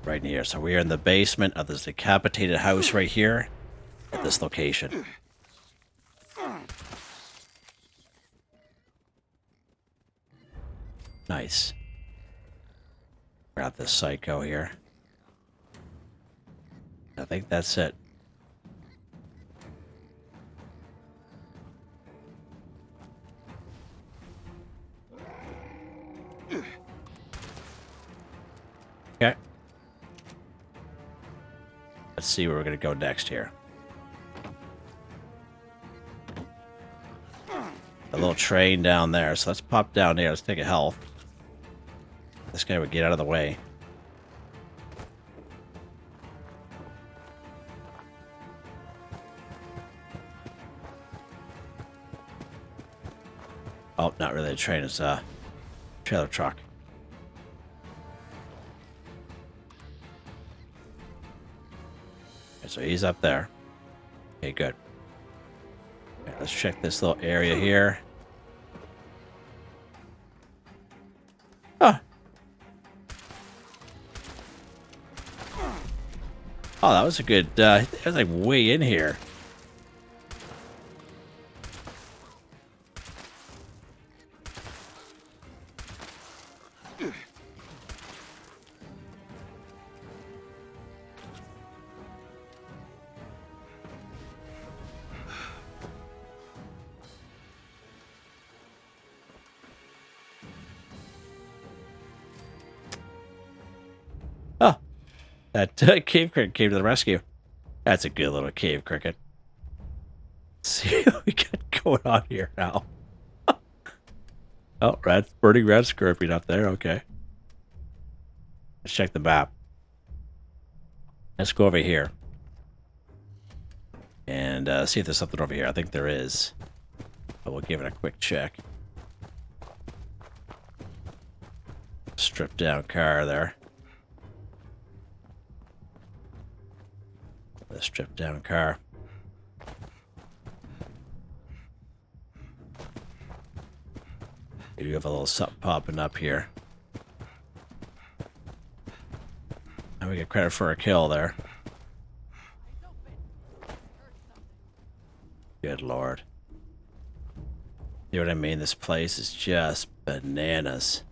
Right in here. So we are in the basement of this decapitated house right here at this location. Nice. Grab this psycho here. I think that's it. Okay. Let's see where we're going to go next here. A little train down there. So let's pop down here. Let's take a health. This guy would get out of the way. Oh, not really a train. It's a trailer truck. Okay, so he's up there. Okay, good. Okay, let's check this little area here. Huh. Oh, that was a good, it was like way in here. Oh, that cave cricket came to the rescue. That's a good little cave cricket. Let's see what we got going on here now? Oh, burning red scorpion up there. Okay. Let's check the map. Let's go over here. And see if there's something over here. I think there is. But we'll give it a quick check. Stripped down car there. The stripped down car. You have a little something popping up here. And we get credit for a kill there. Good lord. You know what I mean? This place is just bananas.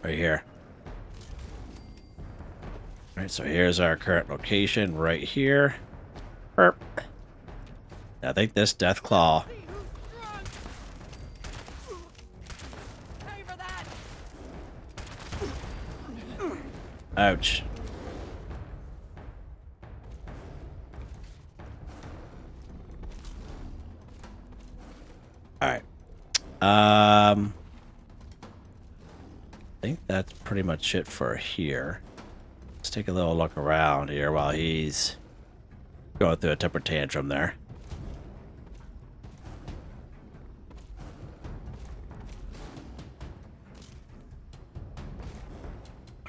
Right here. Alright, so here's our current location right here. Burp. I think this Death Claw. Ouch. Alright. I think that's pretty much it for here. Let's take a little look around here while he's going through a temper tantrum there.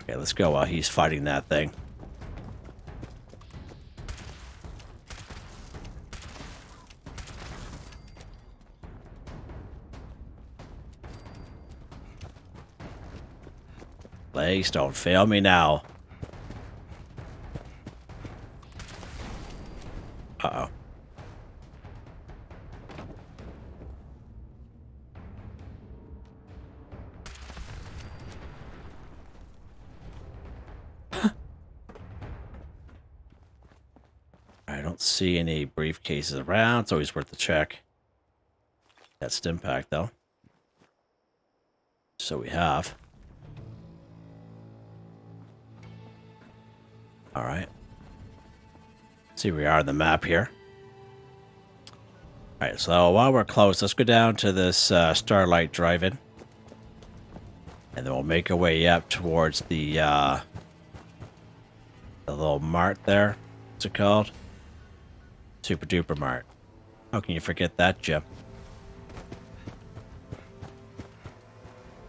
Okay, let's go while he's fighting that thing. Legs, don't fail me now. Uh-oh. I don't see any briefcases around. It's always worth a check. That stim pack, though. So we have. All right. See where we are on the map here. All right, so while we're close, let's go down to this Starlight Drive-In. And then we'll make our way up towards the little mart there. What's it called? Super Duper Mart. How can you forget that, Jim?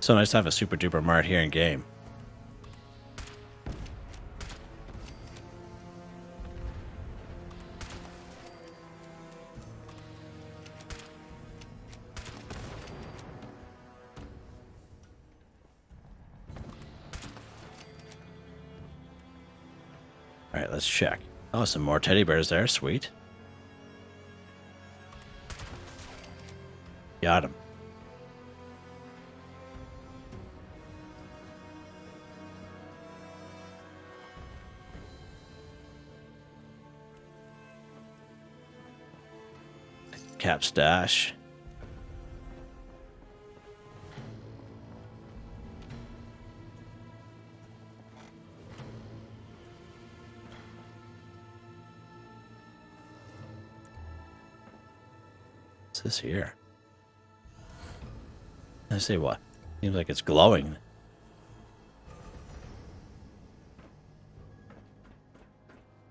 So nice to have a Super Duper Mart here in game. Alright, let's check. Oh, some more teddy bears there. Sweet. Got him. Cap stash. What's this here? I say what? Seems like it's glowing.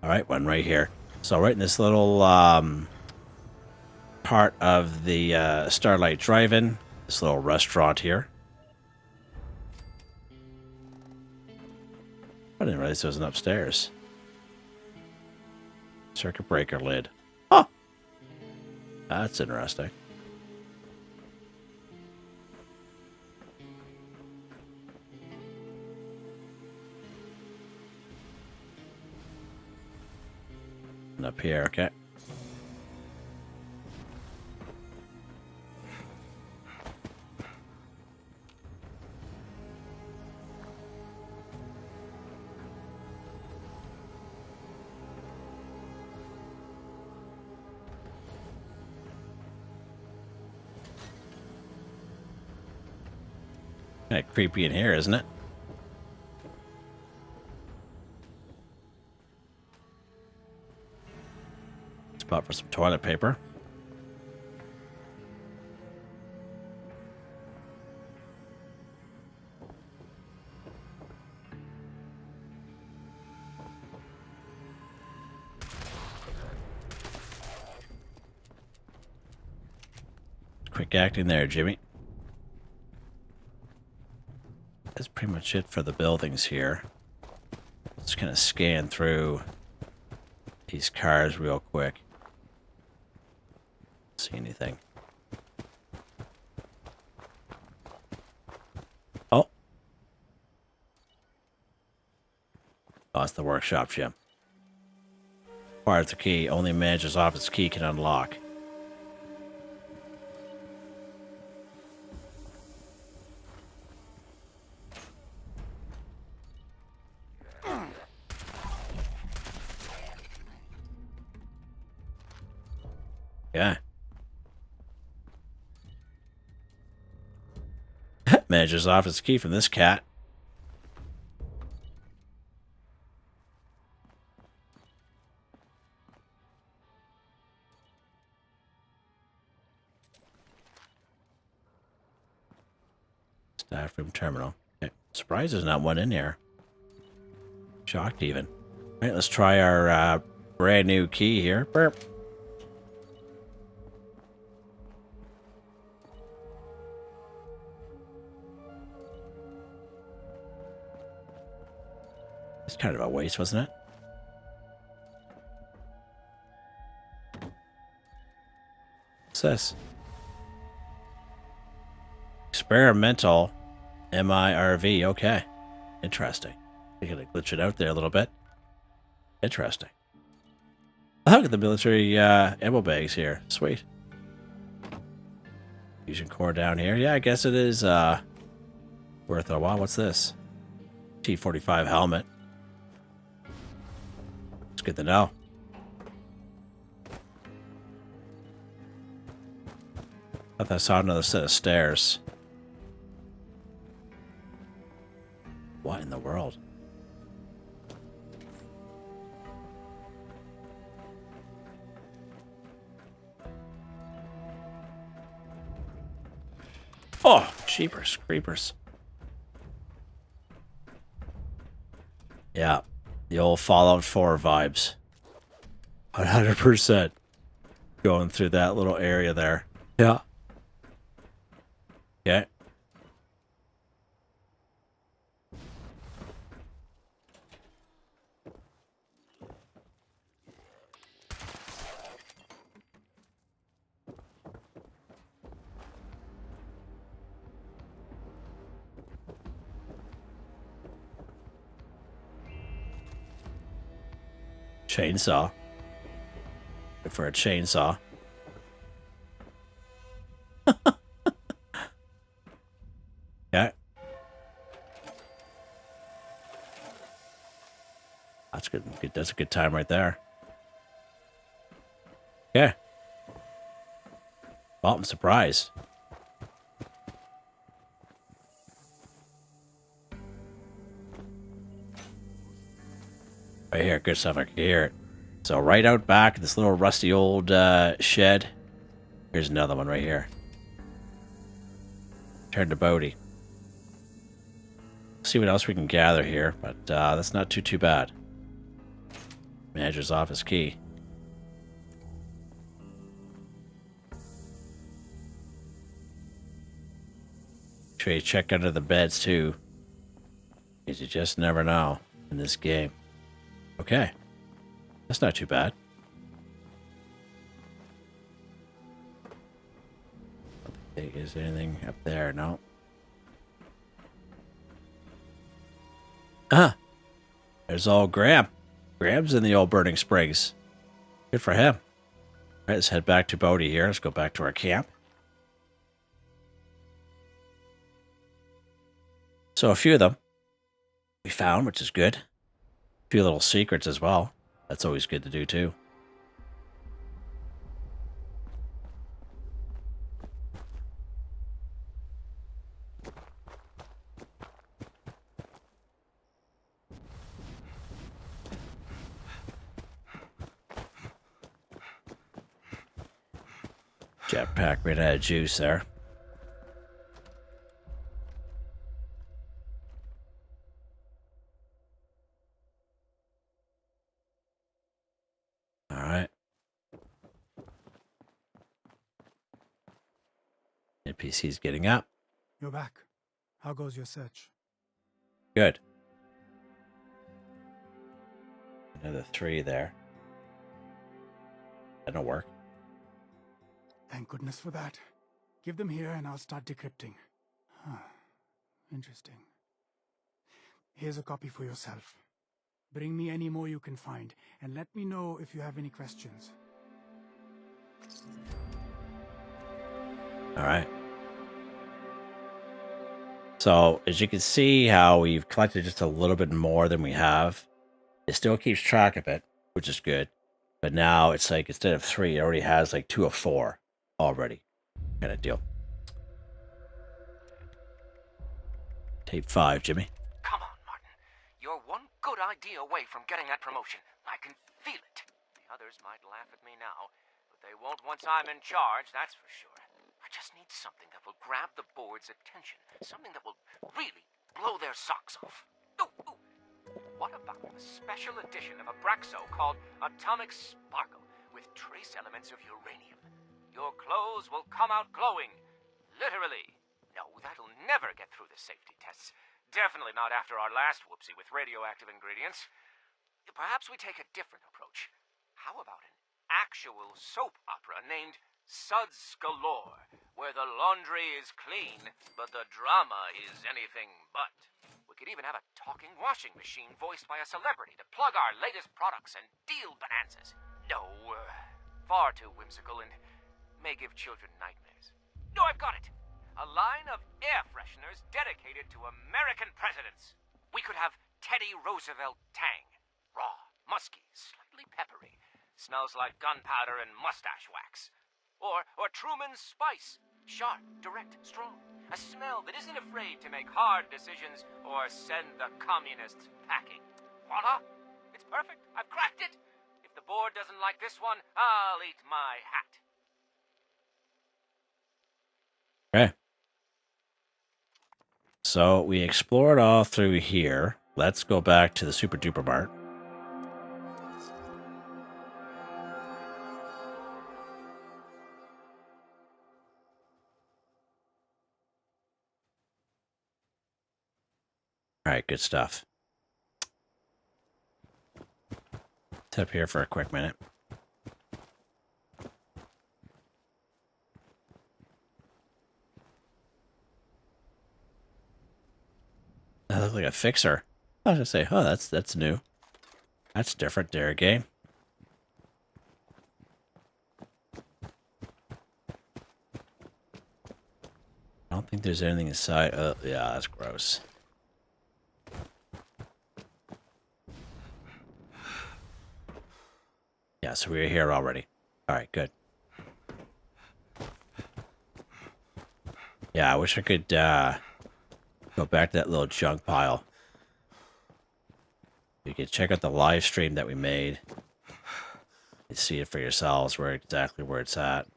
All right, one right here. So right in this little part of the Starlight Drive-In, this little restaurant here. I didn't realize there was an upstairs. Circuit breaker lid. Oh, that's interesting. And up here, okay. Kind of creepy in here, isn't it? Spot for some toilet paper. Quick acting there, Jimmy. That's pretty much it for the buildings here. Let's kind of scan through these cars real quick. See anything? Oh. Oh, it's the workshop, Jim. Requires the key. Only manager's office key can unlock. Yeah. Manager's office key from this cat. Staff room terminal. Okay. Surprised there's not one in here. Shocked even. Alright, let's try our brand new key here. Burp. It's kind of a waste, wasn't it? What's this? Experimental MIRV. Okay. Interesting. You're going to glitch it out there a little bit. Interesting. Look at the military ammo bags here. Sweet. Fusion core down here. Yeah, I guess it is worth a while. What's this? T-45 helmet. It's good to know. I thought I saw another set of stairs. What in the world? Oh, jeepers, creepers. Yeah, the old Fallout 4 vibes. 100% going through that little area there. Yeah. Okay. Chainsaw. Good for a chainsaw. Okay. That's good. That's a good time right there. Okay. Well, I'm surprised. Right here, good stuff. I can hear it. So right out back, this little rusty old shed. Here's another one right here. Turn to Bodhi. See what else we can gather here, but that's not too bad. Manager's office key. Make sure you check under the beds too, because you just never know in this game. Okay, that's not too bad. Is there anything up there? No. Ah, there's old Grahm. Graham's in the old Burning Springs. Good for him. All right, let's head back to Bodhi here. Let's go back to our camp. So a few of them we found, which is good. A few little secrets as well. That's always good to do too. Jetpack ran out of juice there. All right. NPC's getting up. You're back. How goes your search? Good. Another 3 there. That'll work. Thank goodness for that. Give them here and I'll start decrypting. Huh. Interesting. Here's a copy for yourself. Bring me any more you can find, and let me know if you have any questions. All right. So, as you can see how we've collected just a little bit more than we have. It still keeps track of it, which is good. But now it's like, instead of 3, it already has like 2 of 4 already. Kind of deal. Tape 5, Jimmy. Come on, Martin. You're one good idea away from getting that promotion. I can feel it. The others might laugh at me now, but they won't once I'm in charge, that's for sure. I just need something that will grab the board's attention. Something that will really blow their socks off. Ooh. What about a special edition of Abraxo called Atomic Sparkle with trace elements of uranium? Your clothes will come out glowing. Literally. No, that'll never get through the safety tests. Definitely not after our last whoopsie with radioactive ingredients. Perhaps we take a different approach. How about an actual soap opera named Suds Galore, where the laundry is clean, but the drama is anything but? We could even have a talking washing machine voiced by a celebrity to plug our latest products and deal bonanzas. No, far too whimsical and may give children nightmares. No, I've got it! A line of air fresheners dedicated to American presidents. We could have Teddy Roosevelt Tang. Raw, musky, slightly peppery. Smells like gunpowder and mustache wax. Or Truman's Spice. Sharp, direct, strong. A smell that isn't afraid to make hard decisions or send the communists packing. Voila! It's perfect. I've cracked it. If the board doesn't like this one, I'll eat my hat. Okay. So we explored all through here. Let's go back to the Super Duper Mart. All right, good stuff. Sit up here for a quick minute. That looks like a fixer. I was gonna say, oh, that's new. That's different there, game. I don't think there's anything inside. Oh, yeah, that's gross. Yeah, so we were here already. All right, good. Yeah, I wish I could go back to that little junk pile. You can check out the live stream that we made. You see it for yourselves exactly where it's at.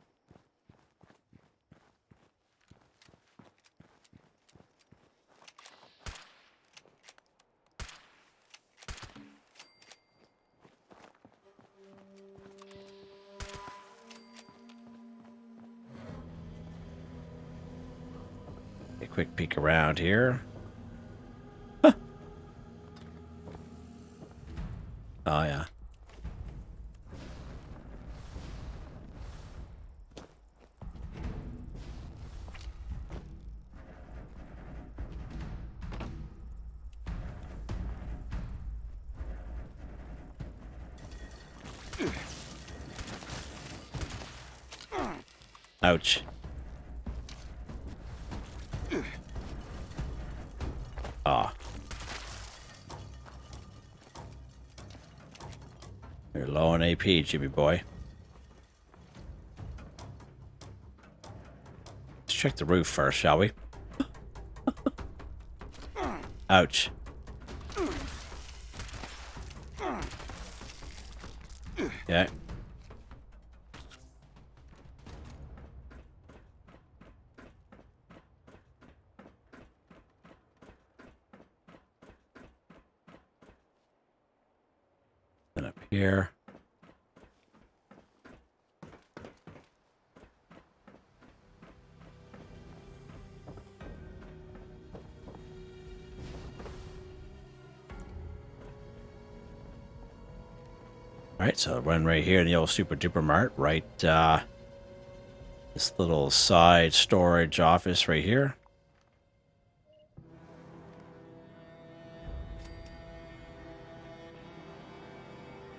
A quick peek around here. Huh. Oh, yeah. Ouch. Ah. You're low on AP, Jimmy boy. Let's check the roof first, shall we? Ouch. Okay. here. All right, so run right here in the old Super Duper Mart, right? This little side storage office right here.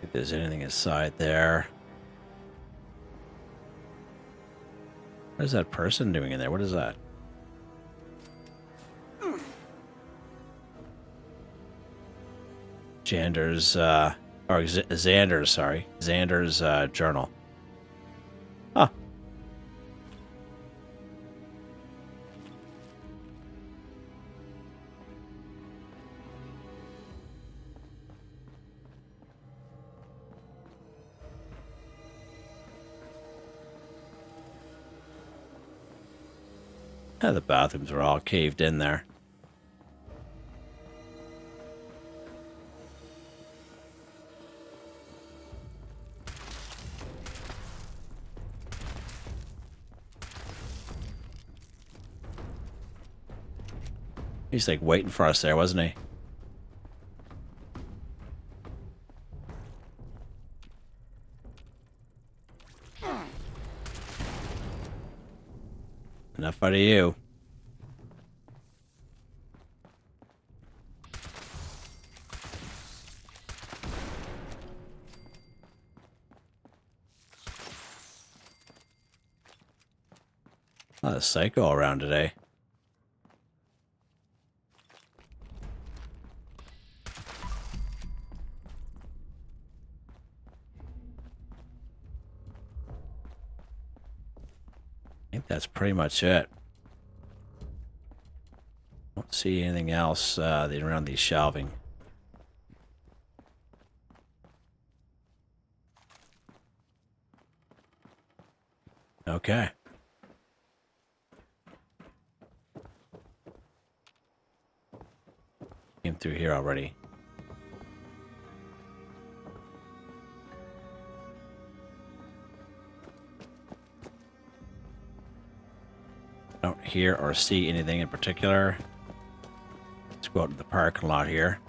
If there's anything inside there. What is that person doing in there? What is that? Xander's journal. Huh. Yeah, the bathrooms are all caved in there. He's like waiting for us there, wasn't he? Enough out of you. A lot of psycho around today. I think that's pretty much it. Don't see anything else around these shelving. Okay. Came through here already. Don't hear or see anything in particular. Let's go out to the parking lot here.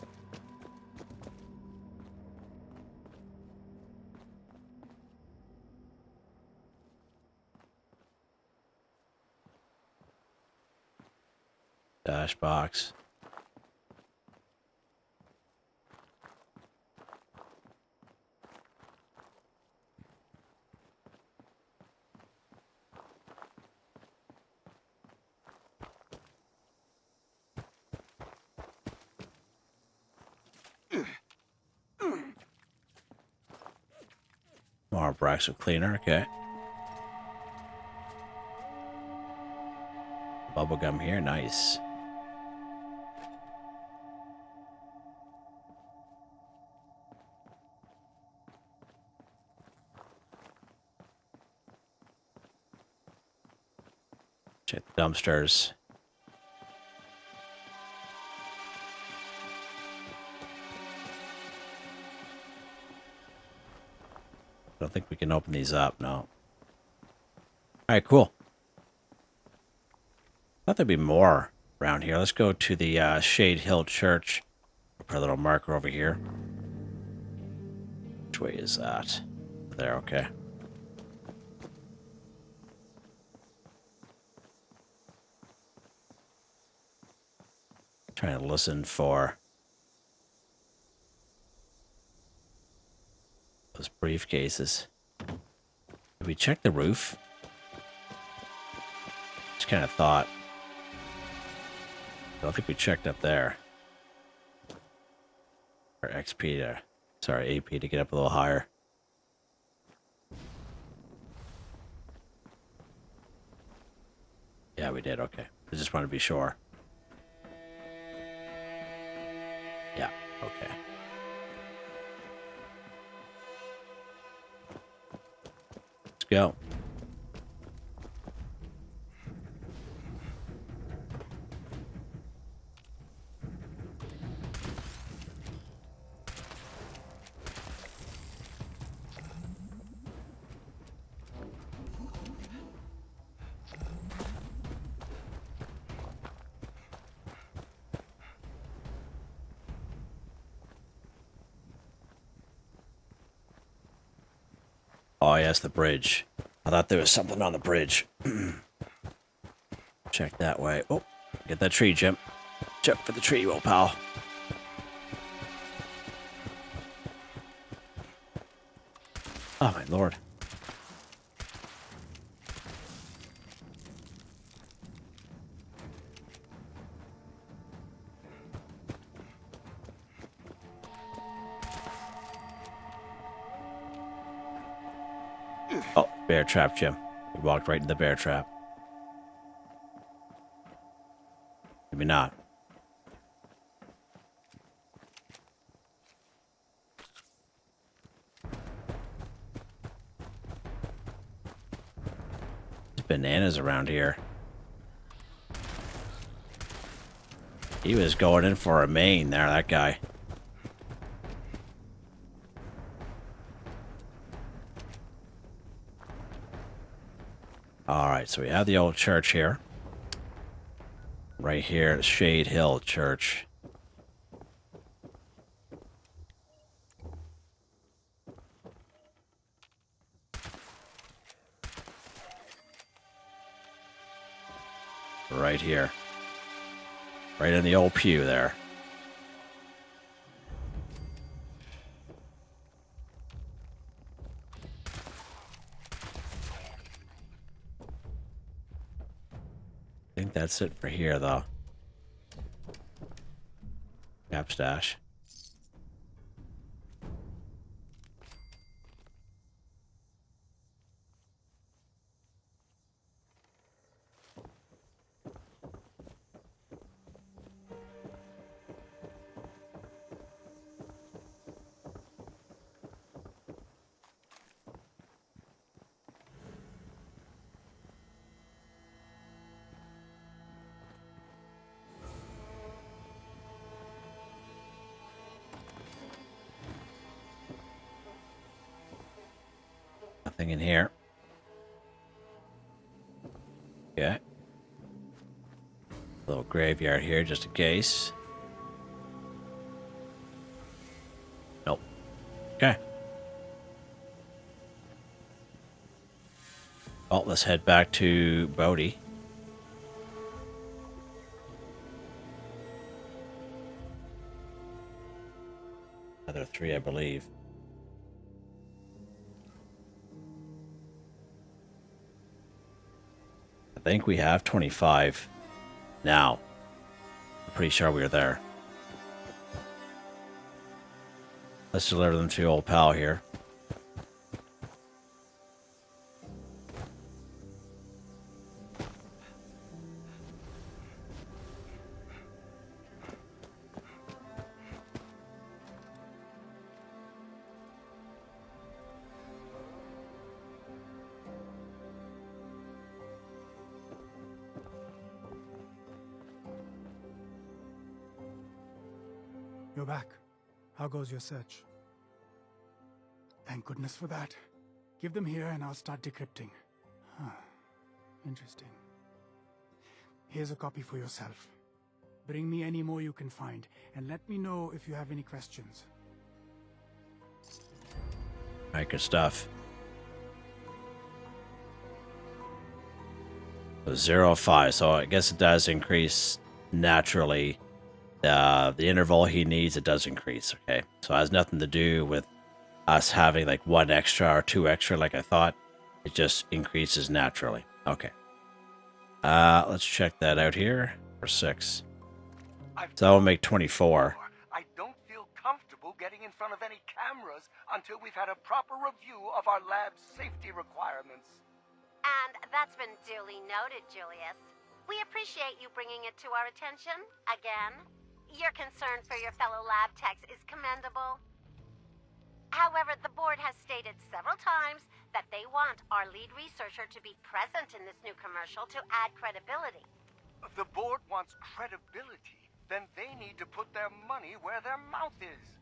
Stash box. More Abraxo cleaner, okay. Bubblegum here, nice. Check the dumpsters. I don't think we can open these up, no. All right, cool. Thought there'd be more around here. Let's go to the Shade Hill Church. I'll put a little marker over here. Which way is that? There, okay. Trying to listen for those briefcases. Did we check the roof? Just kind of thought. I don't think we checked up there. Or XP to, sorry, AP to get up a little higher. Yeah, we did, okay. I just want to be sure. Yeah, okay. Let's go. Oh, yes, the bridge. I thought there was something on the bridge. Check that way. Oh, get that tree, Jim. Jump for the tree, you old pal. Oh, my lord. Oh, bear trap, Jim. We walked right into the bear trap. Maybe not. There's bananas around here. He was going in for a main there, that guy. Alright, so we have the old church here. Right here at Shade Hill Church. Right here. Right in the old pew there. I think that's it for here, though. Cap stash. Nothing in here. Okay. Little graveyard here just in case. Nope. Okay. Well, let's head back to Bodhi. Another 3, I believe. I think we have 25 now. I'm pretty sure we were there. Let's deliver them to your old pal here. You're back. How goes your search? Thank goodness for that. Give them here and I'll start decrypting. Huh. Interesting. Here's a copy for yourself. Bring me any more you can find, and let me know if you have any questions. Alright, good stuff. 0.5, so I guess it does increase naturally. The interval he needs, it does increase, okay? So it has nothing to do with us having like 1 extra or 2 extra like I thought. It just increases naturally. Okay. Let's check that out here for 6. So that will make 24. I don't feel comfortable getting in front of any cameras until we've had a proper review of our lab's safety requirements. And that's been duly noted, Julius. We appreciate you bringing it to our attention, again. Your concern for your fellow lab techs is commendable. However, the board has stated several times that they want our lead researcher to be present in this new commercial to add credibility. If the board wants credibility, then they need to put their money where their mouth is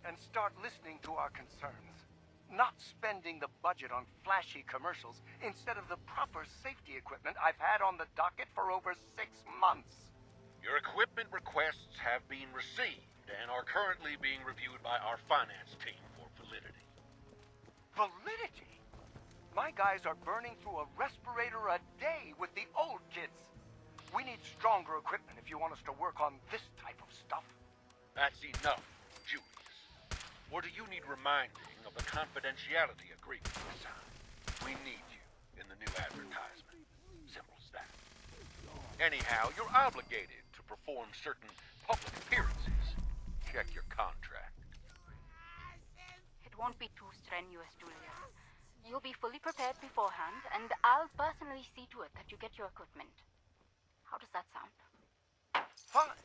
and start listening to our concerns. Not spending the budget on flashy commercials instead of the proper safety equipment I've had on the docket for over 6 months. Your equipment requests have been received and are currently being reviewed by our finance team for validity. Validity? My guys are burning through a respirator a day with the old kids. We need stronger equipment if you want us to work on this type of stuff. That's enough, Julius. Or do you need reminding of the confidentiality agreement we signed? We need you in the new advertisement. Simple as that. Anyhow, you're obligated to perform certain public appearances. Check your contract. It won't be too strenuous, Julius. You'll be fully prepared beforehand, and I'll personally see to it that you get your equipment. How does that sound? Fine.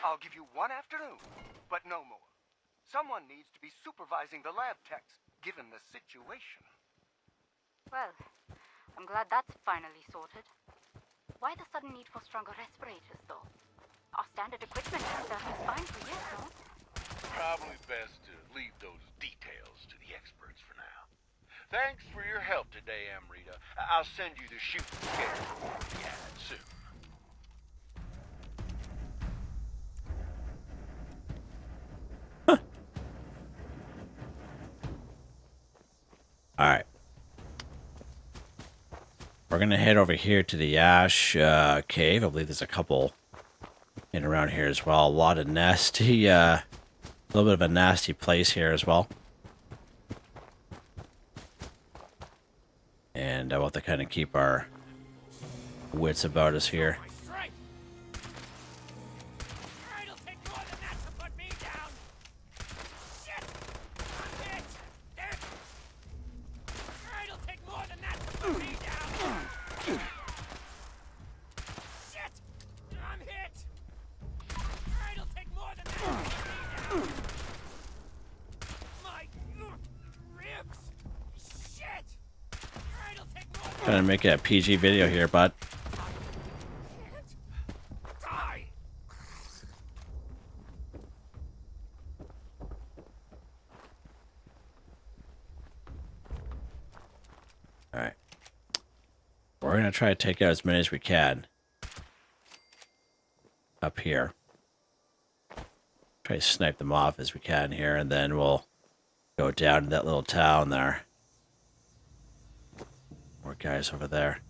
I'll give you one afternoon, but no more. Someone needs to be supervising the lab techs, given the situation. Well, I'm glad that's finally sorted. Why the sudden need for stronger respirators, though? Our standard equipment has served us fine for years, no? Probably best to leave those details to the experts for now. Thanks for your help today, Amrita. I'll send you the shooting schedule for the ad soon. All right. We're going to head over here to the Ash Cave. I believe there's a couple in around here as well. A lot of nasty, a little bit of a nasty place here as well. And I want to kind of keep our wits about us here. Trying to make a PG video here, bud. Alright. We're going to try to take out as many as we can. Up here. Try to snipe them off as we can here, and then we'll go down to that little town there. More guys over there.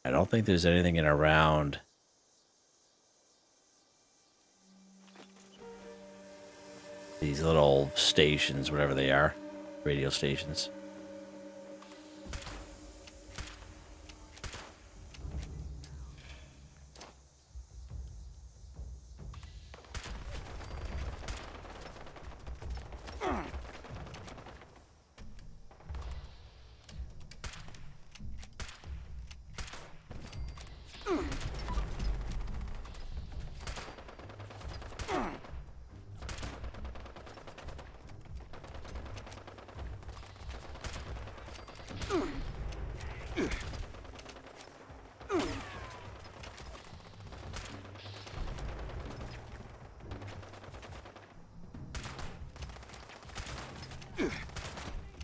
I don't think there's anything in around these little stations, whatever they are, radio stations.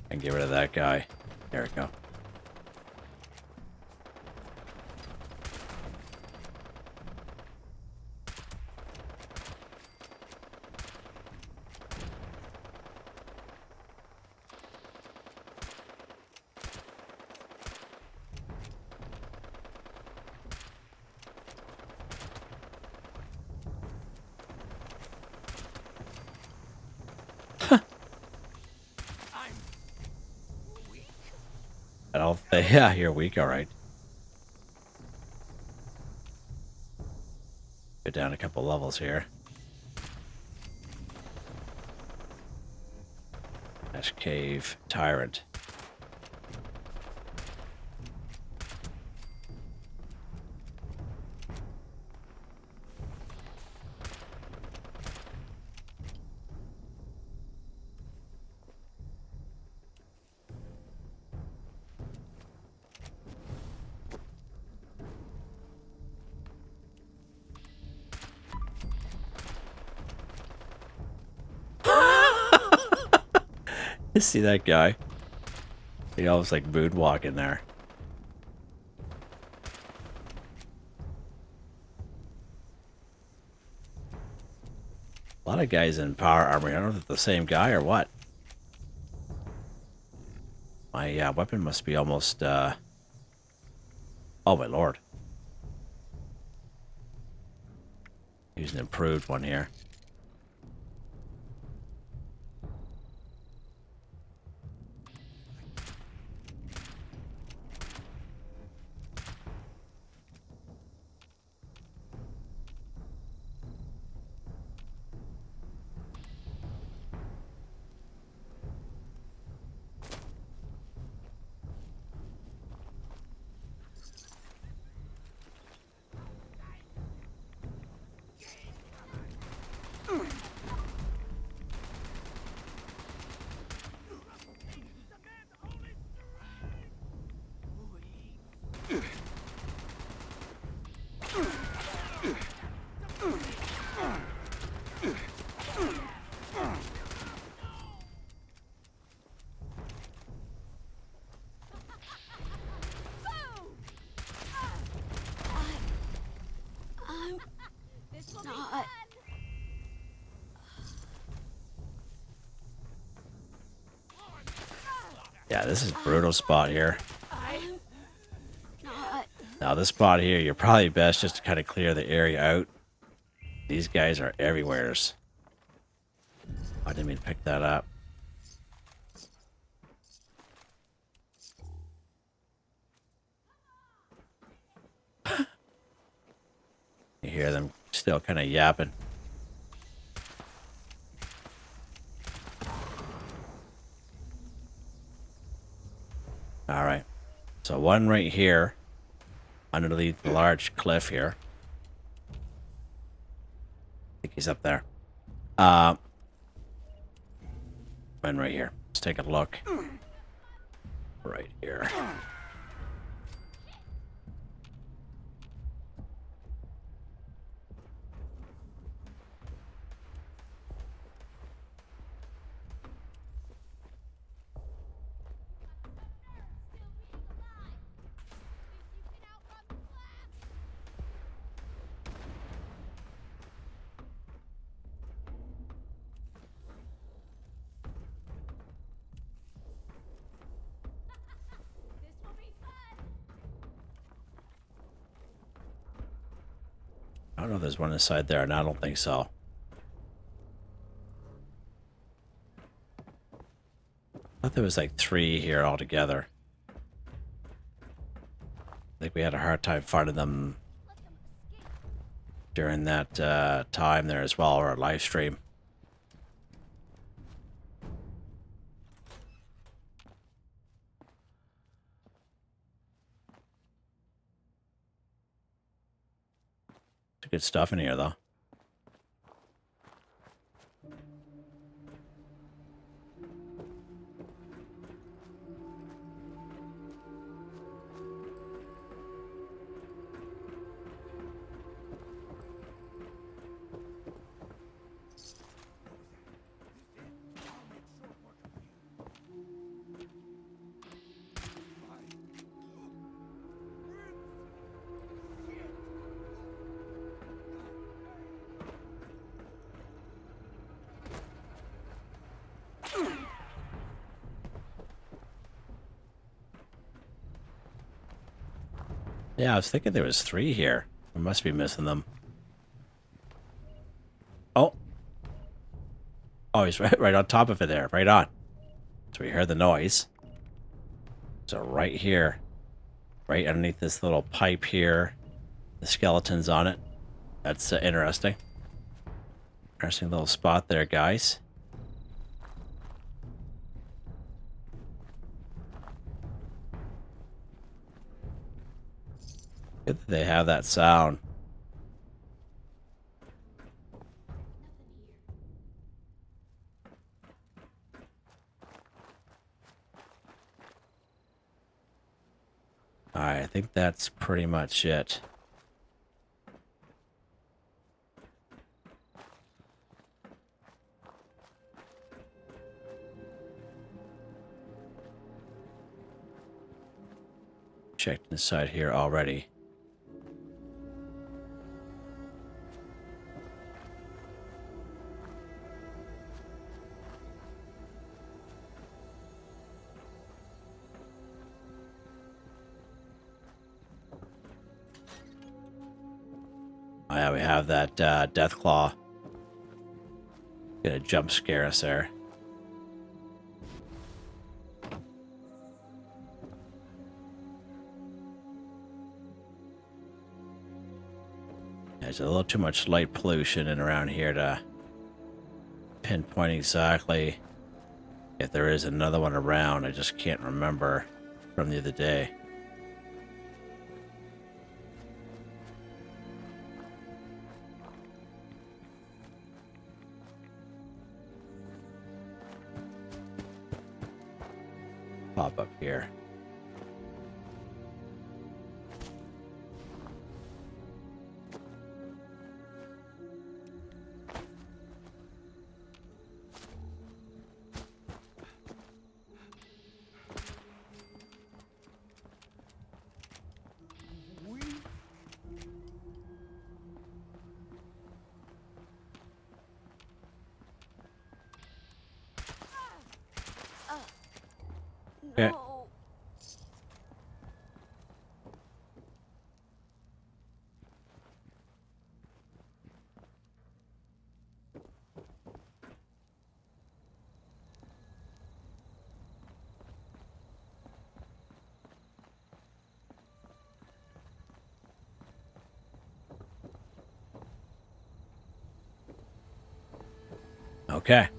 And get rid of that guy. There we go. I don't think, yeah, you're weak, alright. Go down a couple levels here. Ash Cave Tyrant. You see that guy? He almost like moonwalking there. A lot of guys in power armor. I don't know if it's the same guy or what. My weapon must be almost... Oh, my lord. Use an improved one here. Yeah, this is a brutal spot here. Now this spot here, you're probably best just to kind of clear the area out. These guys are everywheres. I didn't mean to pick that up. You hear them still kind of yapping. All right. So one right here, underneath the large cliff here. I think he's up there. One right here. Let's take a look. Right here. I don't know if there's one inside there, and I don't think so. I thought there was like 3 here altogether. I think we had a hard time finding them during that time there as well, or our live stream. Good stuff in here, though. Yeah, I was thinking there was 3 here. I must be missing them. Oh. Oh, he's right on top of it there. Right on. So we heard the noise. So right here. Right underneath this little pipe here. The skeleton's on it. That's interesting. Interesting little spot there, guys. Good that they have that sound. Alright, I think that's pretty much it. Checked inside here already. yeah, we have that death claw. Gonna jump scare us there. There's a little too much light pollution in around here to pinpoint exactly if there is another one around. I just can't remember from the other day. Pop up here. Okay. Okay.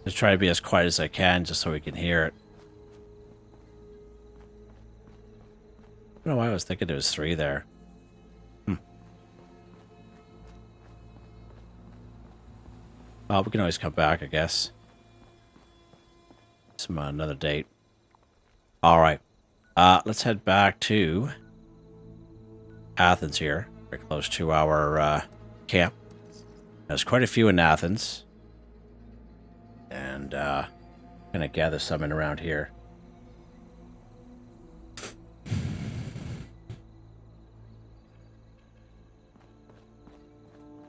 Just try to be as quiet as I can just so we can hear it. I don't know why I was thinking there was 3 there. Well, we can always come back, I guess. Some another date. All right. Let's head back to Athens here. Very close to our camp. There's quite a few in Athens. And gonna gather some in around here.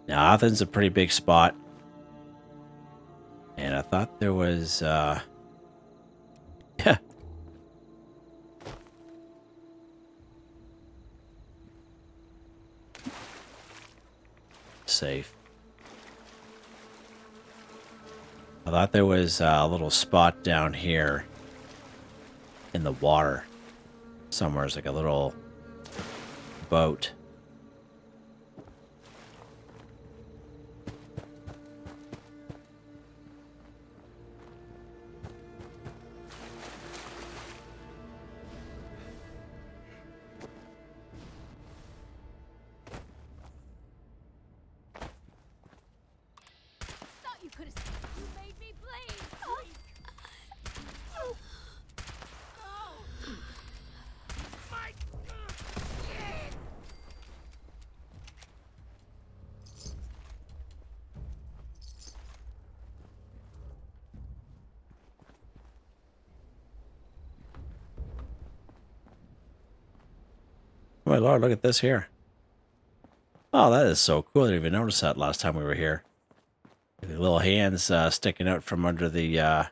Now, Athens is a pretty big spot. And I thought there was, yeah. Safe. I thought there was a little spot down here in the water. Somewhere it's like a little boat. Oh my lord, look at this here. Oh, that is so cool. I didn't even notice that last time we were here. The little hands sticking out from under the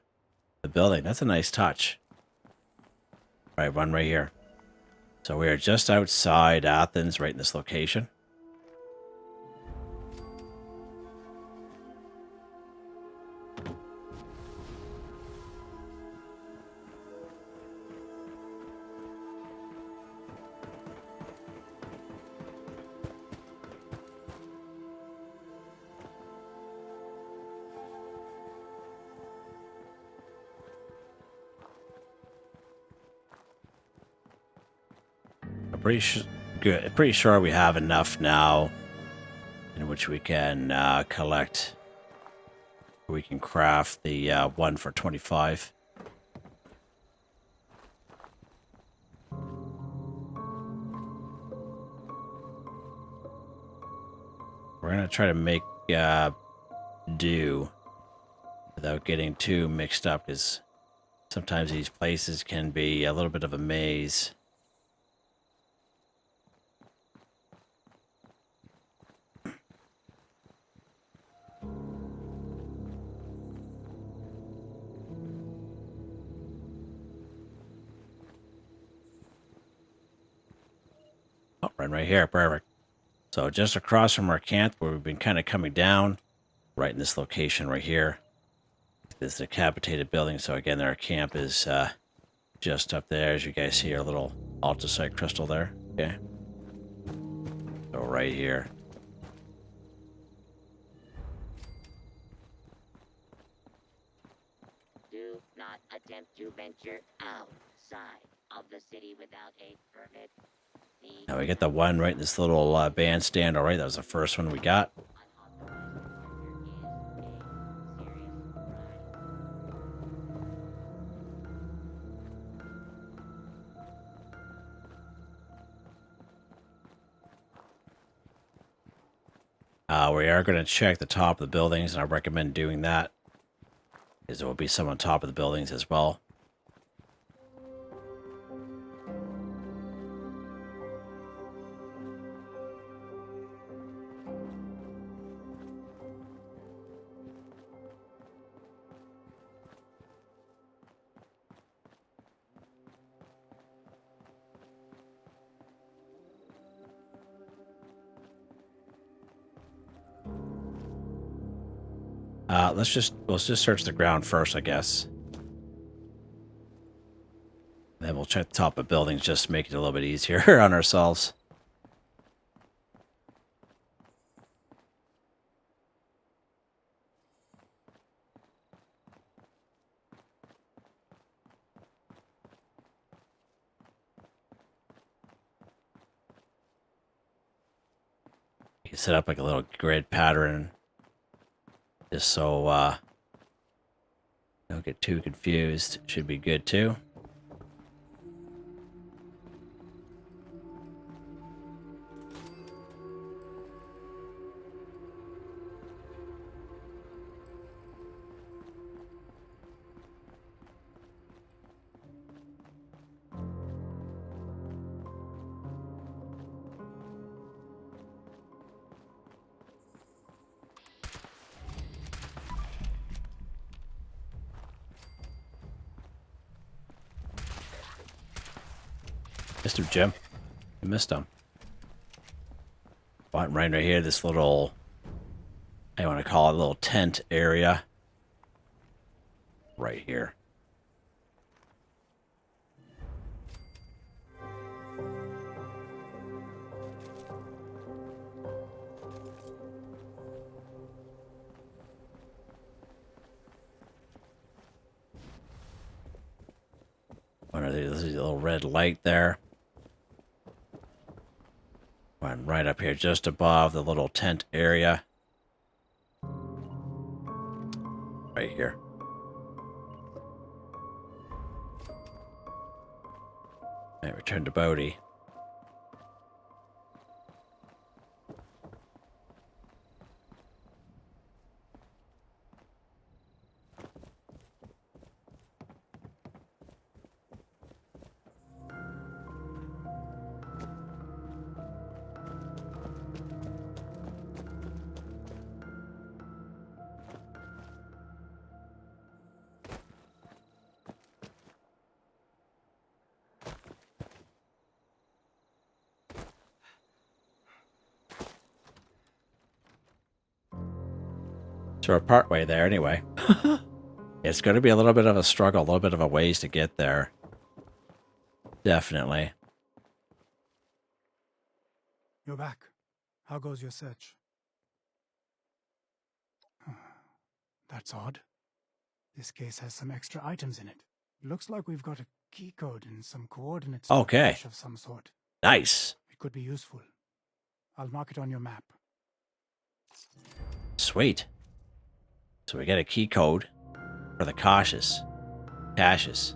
building. That's a nice touch. All right, one right here. So we are just outside Athens, right in this location. Pretty sure we have enough now in which we can collect. We can craft the one for 25. We're gonna try to make do without getting too mixed up, because sometimes these places can be a little bit of a maze. Oh, right here. Perfect. So just across from our camp, where we've been kind of coming down, right in this location right here. This is a decapitated building. So again, our camp is just up there. As you guys see, our little altasite crystal there. Okay. So right here. Do not attempt to venture outside of the city without a permit. Now we get the one right in this little bandstand. All right, that was the first one we got. We are going to check the top of the buildings, and I recommend doing that, because there will be some on top of the buildings as well. Let's just search the ground first, I guess. Then we'll check the top of buildings, just to make it a little bit easier on ourselves. You can set up like a little grid pattern, just so don't get too confused. Should be good too. Missed him, Jim. You missed him. Right here, this little, I want to call it a little tent area. Right here. There's a little red light there. One right up here, just above the little tent area. Right here. And return to Bodhi. So we're partway there anyway. It's going to be a little bit of a struggle, a little bit of a ways to get there. Definitely. You're back. How goes your search? That's odd. This case has some extra items in it. Looks like we've got a key code and some coordinates to a Okay. cache of some sort. Nice. It could be useful. I'll mark it on your map. Sweet. So we get a key code for the caches. Nice.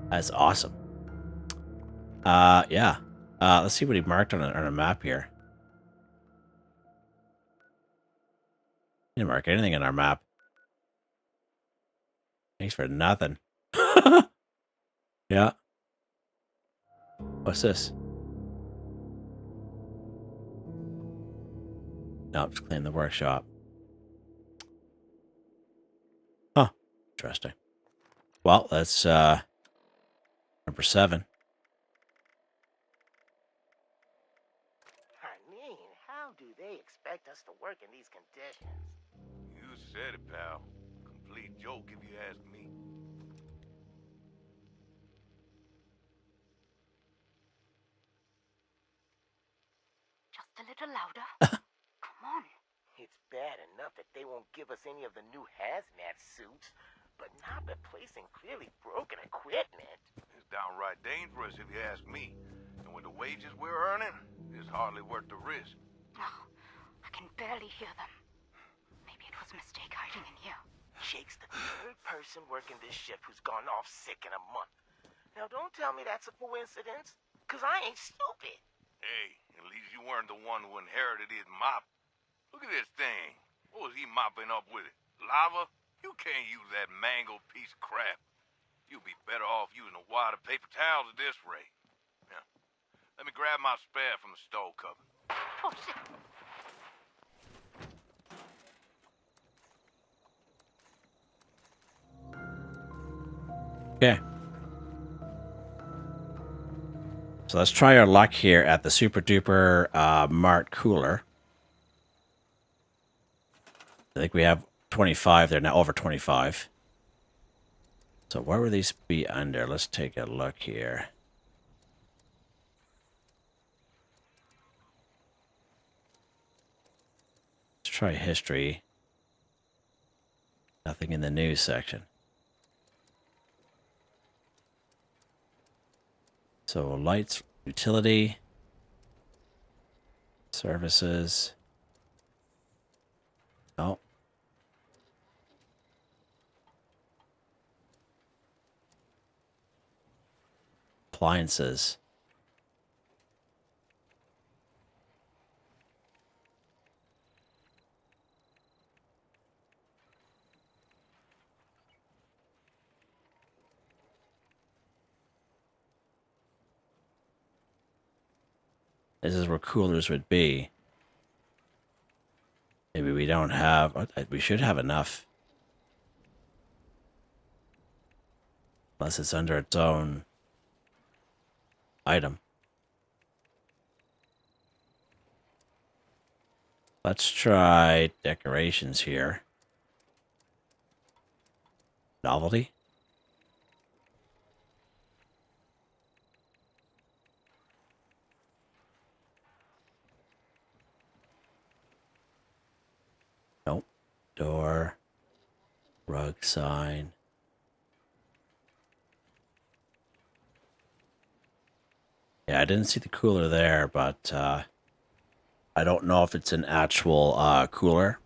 That's awesome. Yeah. Let's see what he marked on a map here. He didn't mark anything on our map. Thanks for nothing. Yeah. What's this? No, just clean the workshop. Huh. Interesting. Well, that's number 7. How do they expect us to work in these conditions? You said it, pal. Complete joke if you ask me. Just a little louder. Come on. It's bad enough that they won't give us any of the new hazmat suits, but not replacing clearly broken equipment. It's downright dangerous if you ask me. And with the wages we're earning, it's hardly worth the risk. Oh, I can barely hear them. Maybe it was a mistake hiding in here. Jake's the third person working this shift who's gone off sick in a month. Now don't tell me that's a coincidence, cause I ain't stupid. Hey, at least you weren't the one who inherited his mop. Look at this thing. What was he mopping up with it? Lava? You can't use that mangled piece of crap. You'll be better off using a wad of paper towels at this rate. Now, let me grab my spare from the stove cupboard. Oh, shit. Okay. So let's try our luck here at the super duper marked cooler. I think we have 25 there now, over 25. So where would these be under? Let's take a look here. Let's try history. Nothing in the news section. So lights, utility, services. Oh. Appliances. This is where coolers would be. Maybe we don't have... We should have enough. Unless it's under its own item. Let's try decorations here. Novelty. Nope. Door. Rug sign. Yeah, I didn't see the cooler there, but I don't know if it's an actual cooler.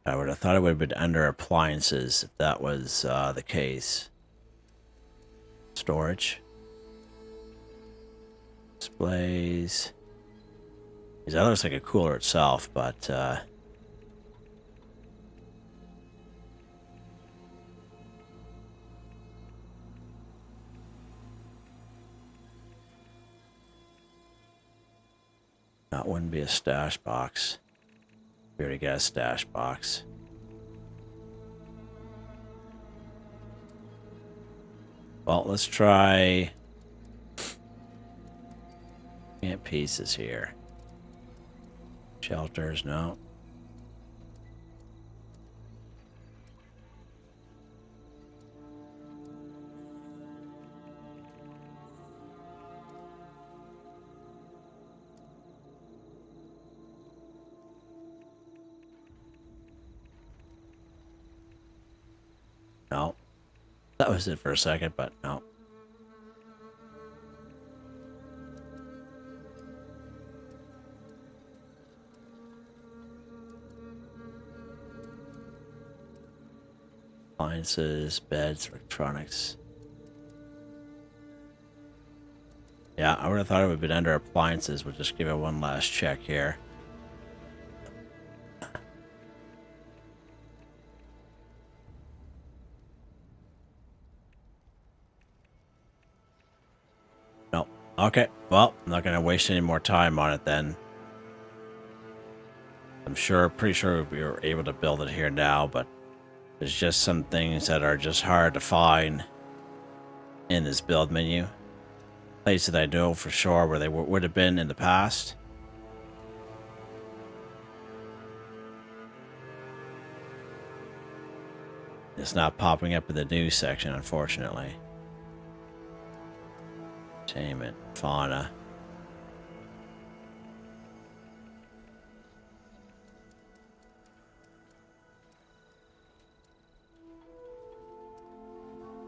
I would have thought it would have been under appliances if that was the case. Storage. Displays. That looks like a cooler itself, but that wouldn't be a stash box. We already got a stash box. Well, let's try pieces here. Shelters, no. No. That was it for a second, but no. Appliances, beds, electronics. Yeah, I would have thought it would have been under appliances. We'll just give it one last check here. No. Okay, well, I'm not going to waste any more time on it then. I'm pretty sure we were able to build it here now, but there's just some things that are just hard to find in this build menu. place that I know for sure where they would have been in the past. It's not popping up in the news section, unfortunately. Entertainment, fauna.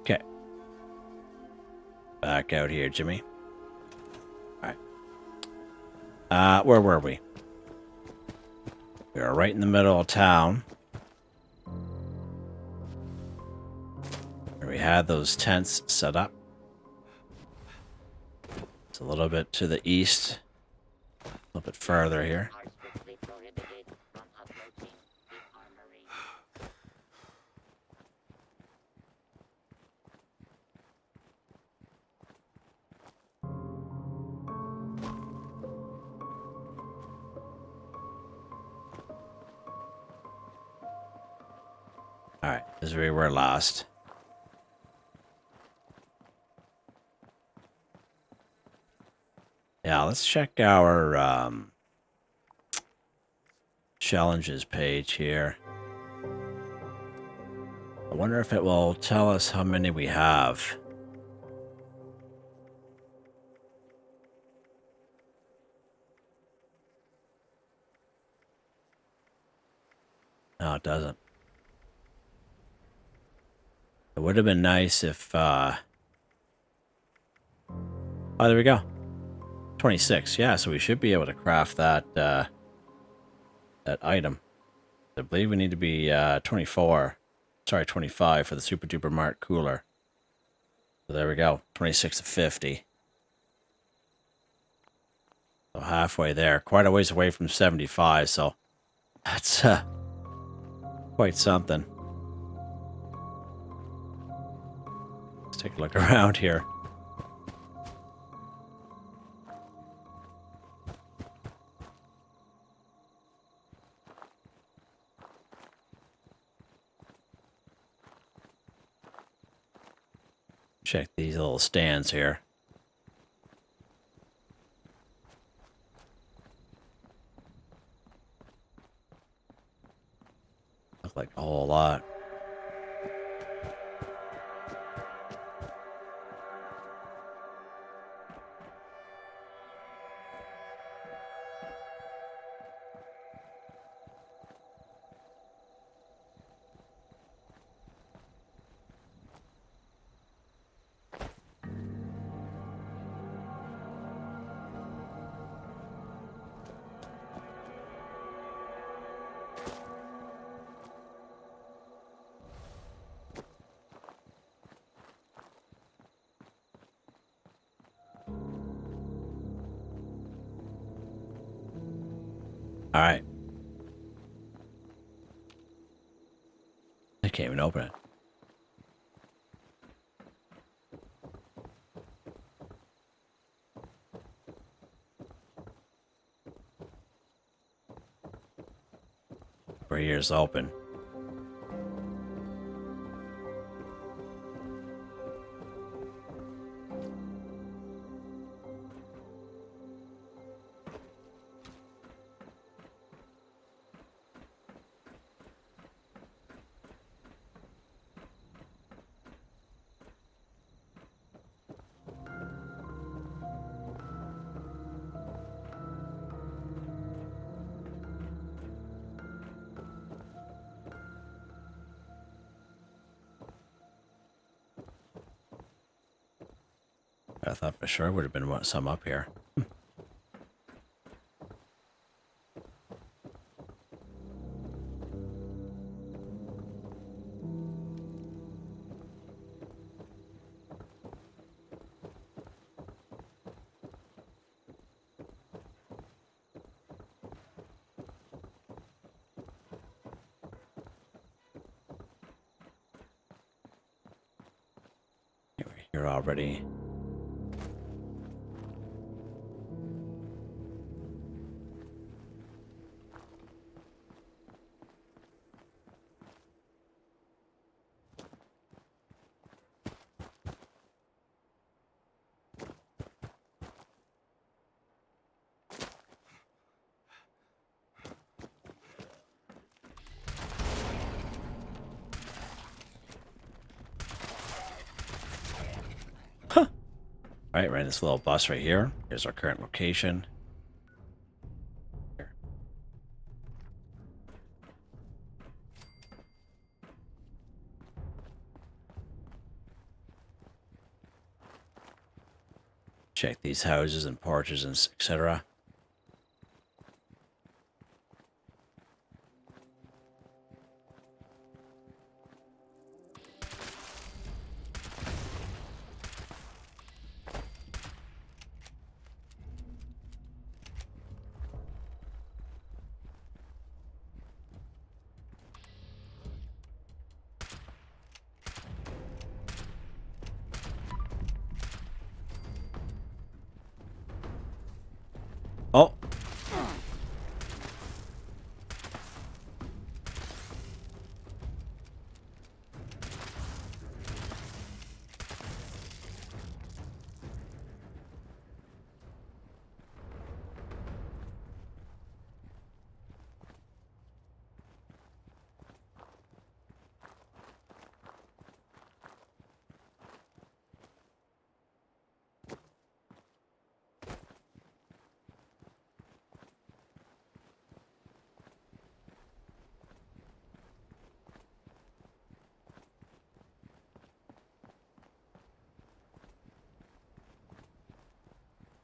Okay. Back out here, Jimmy. Alright. Where were we? We were right in the middle of town. Where we had those tents set up. It's a little bit to the east. A little bit further here. Are strictly prohibited from approaching the armory. Alright, this is where we were last. Yeah, let's check our challenges page here. I wonder if it will tell us how many we have. No, it doesn't. It would have been nice if, oh, there we go. 26, yeah, so we should be able to craft that, that item. I believe we need to be, 25 for the Super Duper Mart cooler. So there we go, 26 to 50. So halfway there, quite a ways away from 75, so that's, quite something. Let's take a look around here. Check these little stands here. Look like a whole lot. All right. I can't even open it. Our ears open. I thought for sure would have been some up here. You're already. All right, we're in this little bus right here. Here's our current location. Here. Check these houses and porches and etc. Oh.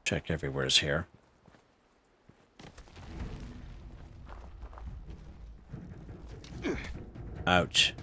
Check everywhere's here. Ouch.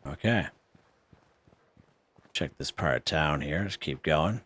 Okay. Check this part of town here. Just keep going.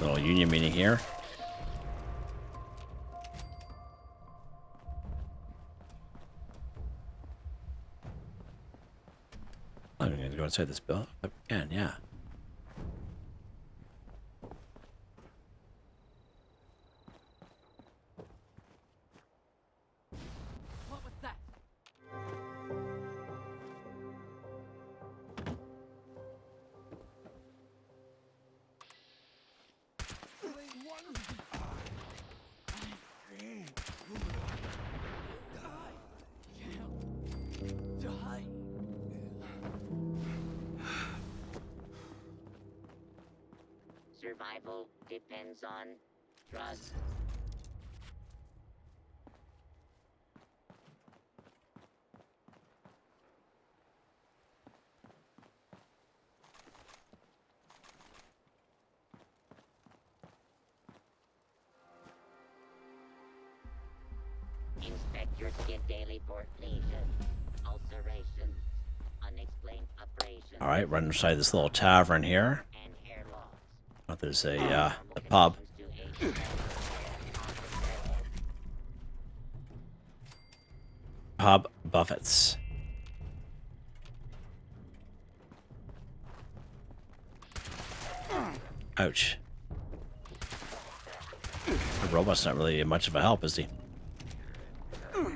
Little union meeting here. I'm going to go inside this building. Again, yeah. What was that? Survival depends on trust. Inspect your skin daily for lesions, ulcerations, unexplained abrasions. All right, run inside this little tavern here. And hair loss. Oh, there's a pub. Pub Buffets. Ouch. The robot's not really much of a help, is he? Holy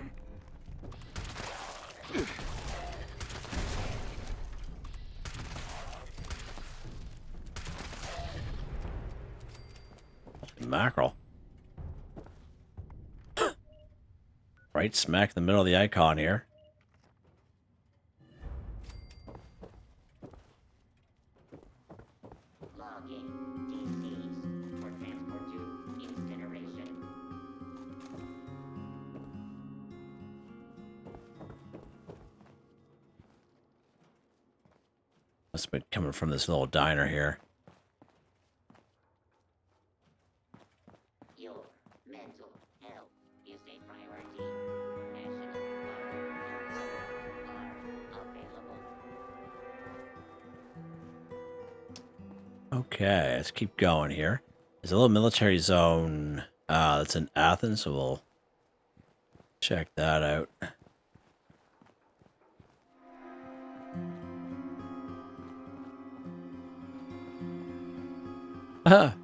mackerel. Right smack in the middle of the icon here. Logging DCs for transport to incineration. Must have been coming from this little diner here. Your mental health is a priority. National Guard are available. Okay, let's keep going here. There's a little military zone that's in Athens, so we'll check that out. Ah.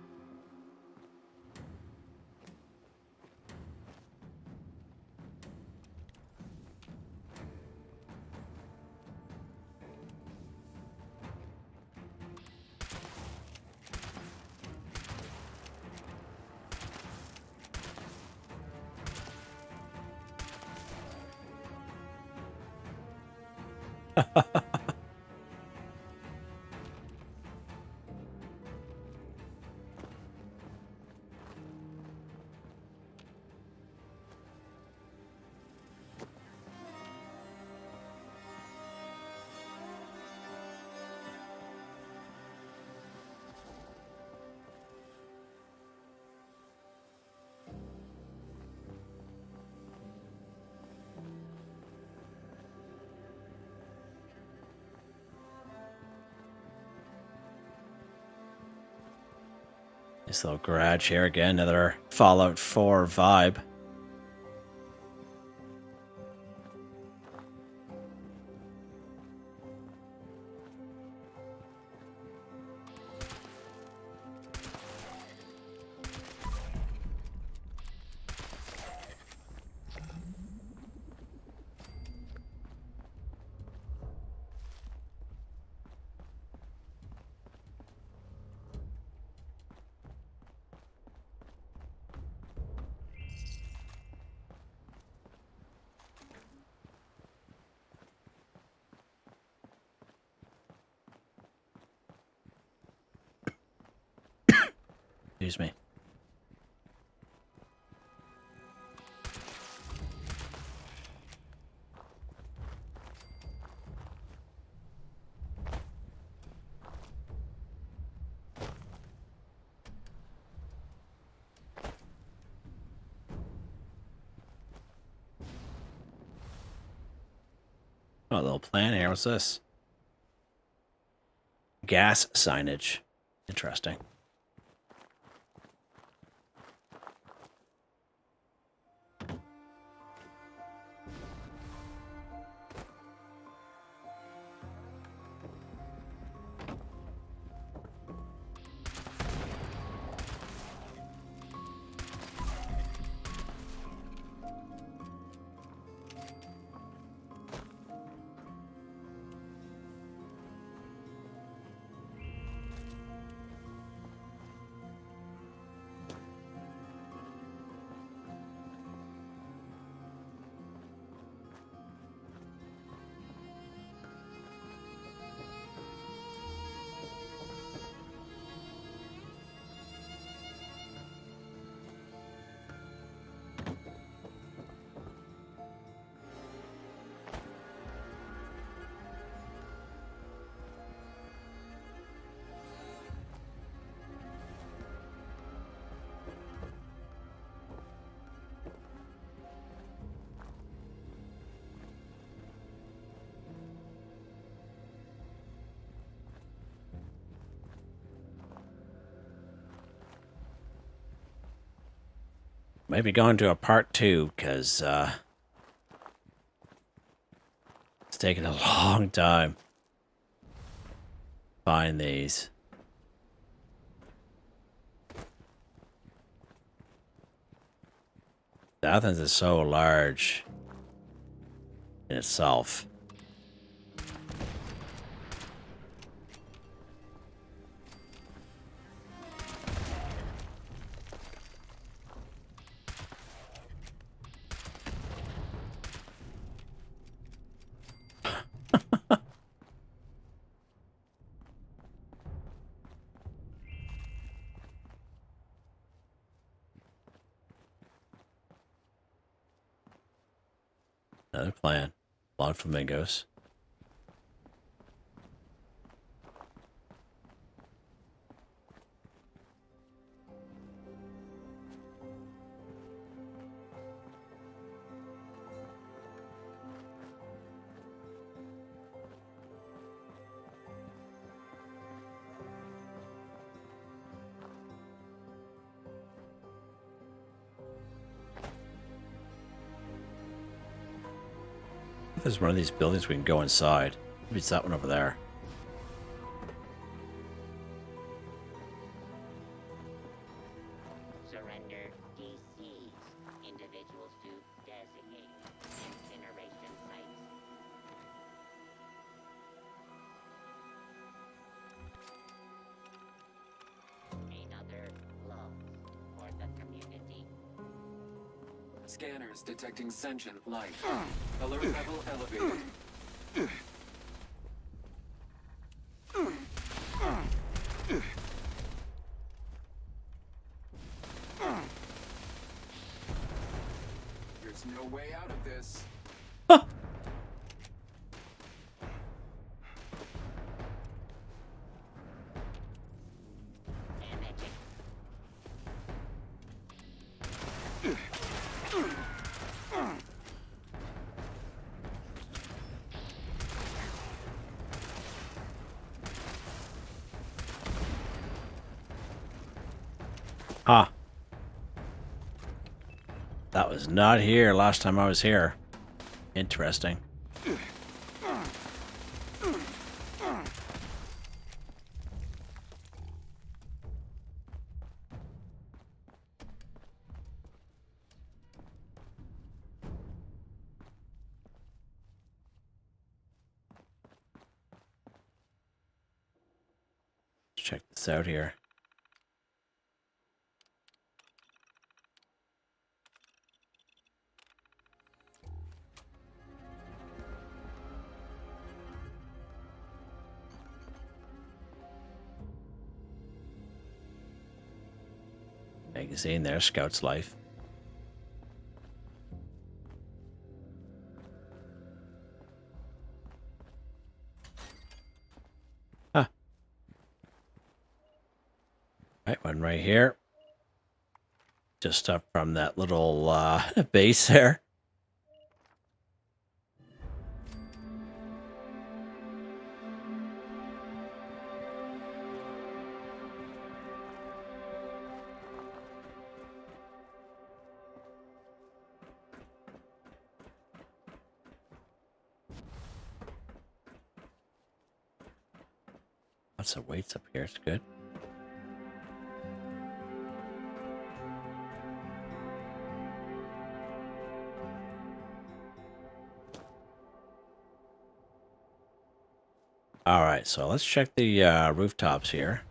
This little garage here again, another Fallout 4 vibe. Excuse me. Oh, a little plan here. What's this? Gas signage. Interesting. Maybe going to a part 2, because it's taking a long time to find these. Athens is so large in itself. Another plan. Blonde flamingos. If there's one of these buildings we can go inside. Maybe it's that one over there. Surrender DCs. Individuals to designate incineration sites. Another loss for the community. Scanners detecting sentient life. Alert level elevated. There's no way out of this. Ah. That was not here last time I was here. Interesting. Let's check this out here. Magazine there, Scout's Life. Huh. Right, one right here. Just up from that little base there. Lots of weights up here. It's good. All right, so let's check the rooftops here.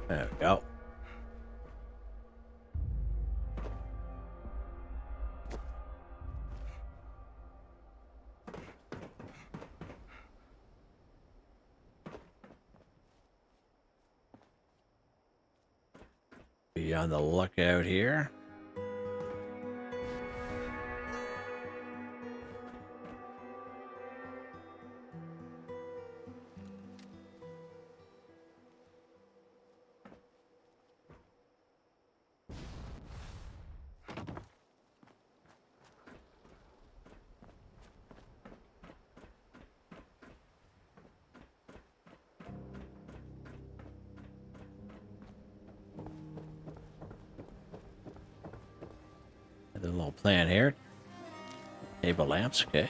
There we go. Be on the lookout here. The little plan here. Table lamps, okay.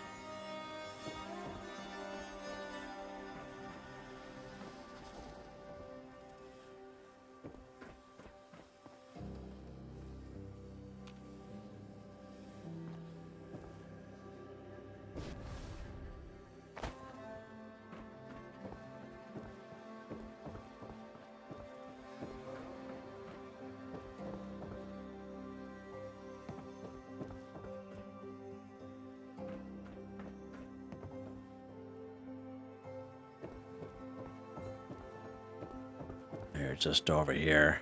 They're just over here.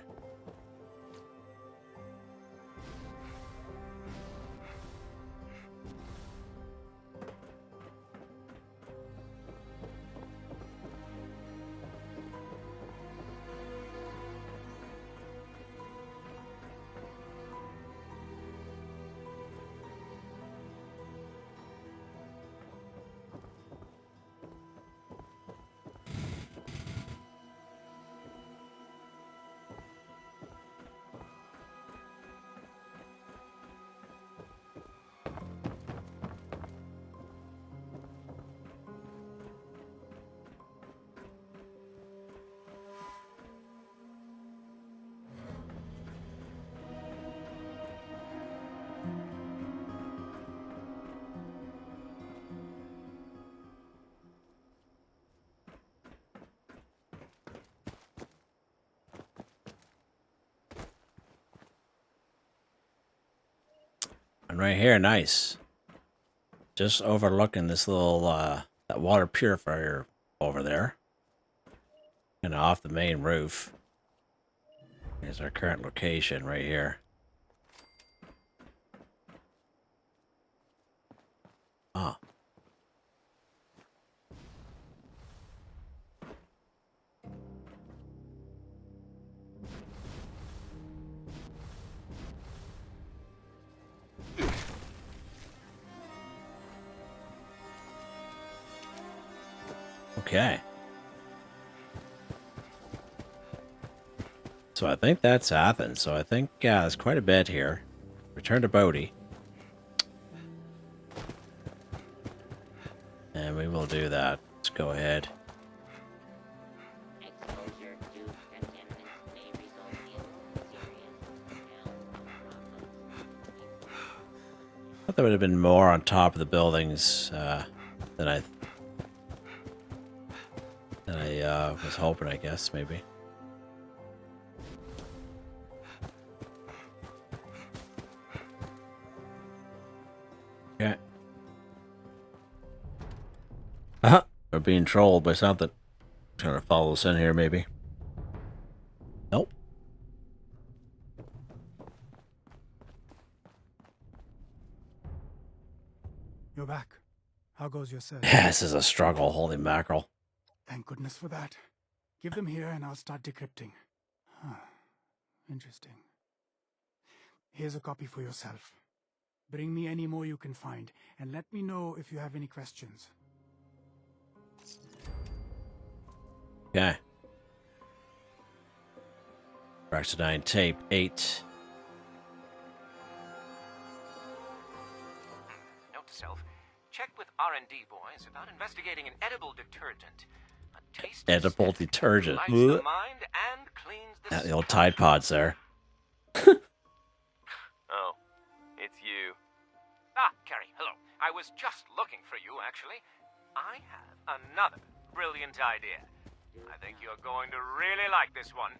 And right here, nice. Just overlooking this little that water purifier over there. And off the main roof. Here's our current location right here. Ah. Okay. So I think that's Athens. So I think there's quite a bit here. Return to Bodhi. And we will do that. Let's go ahead. Exposure to contaminants may result in serious health problems. I thought there would have been more on top of the buildings than I was hoping, I guess, maybe. Okay. Uh-huh. We're being trolled by something. Trying to follow us in here, maybe. Nope. You're back. How goes your search? This is a struggle, holy mackerel. Thank goodness for that. Give them here and I'll start decrypting. Huh. Interesting. Here's a copy for yourself. Bring me any more you can find, and let me know if you have any questions. Okay. Abraxodyne Tape 8. Note to self, check with R&D boys about investigating an edible detergent. A taste Edible detergent. lights the mind and cleans the The old Tide Pods there. Oh, it's you. Ah, Carrie, hello. I was just looking for you, actually. I have another brilliant idea. I think you're going to really like this one.